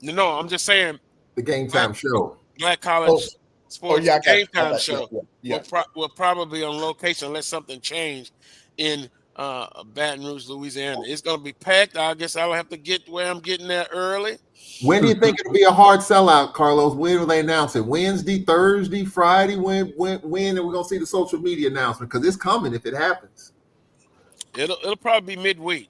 No, I'm just saying the game time show. Black College Sports game time show. Yeah. We're probably on location unless something changed in Baton Rouge, Louisiana. It's going to be packed. I guess I'll have to get where I'm getting there early. When do you think it'll be a hard sellout, Carlos? When will they announce it? Wednesday, Thursday, Friday? When are we going to see the social media announcement? Because it's coming if it happens. It'll probably be midweek.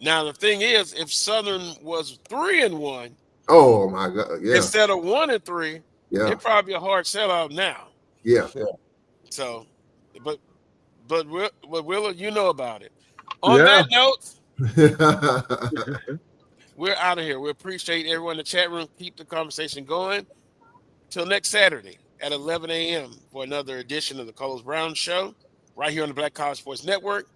Now the thing is, if Southern was 3-1, oh my God, yeah, instead of 1-3, yeah, it'd probably be a hard sellout now. Yeah. So, but Willa, you know about it. On that note, we're out of here. We appreciate everyone in the chat room. Keep the conversation going. Till next Saturday at 11 a.m. for another edition of the Carlos Brown Show, right here on the Black College Sports Network.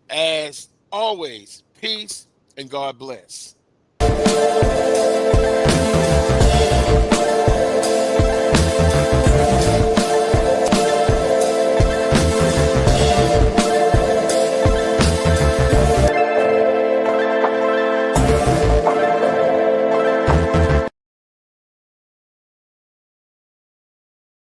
As always, peace and God bless.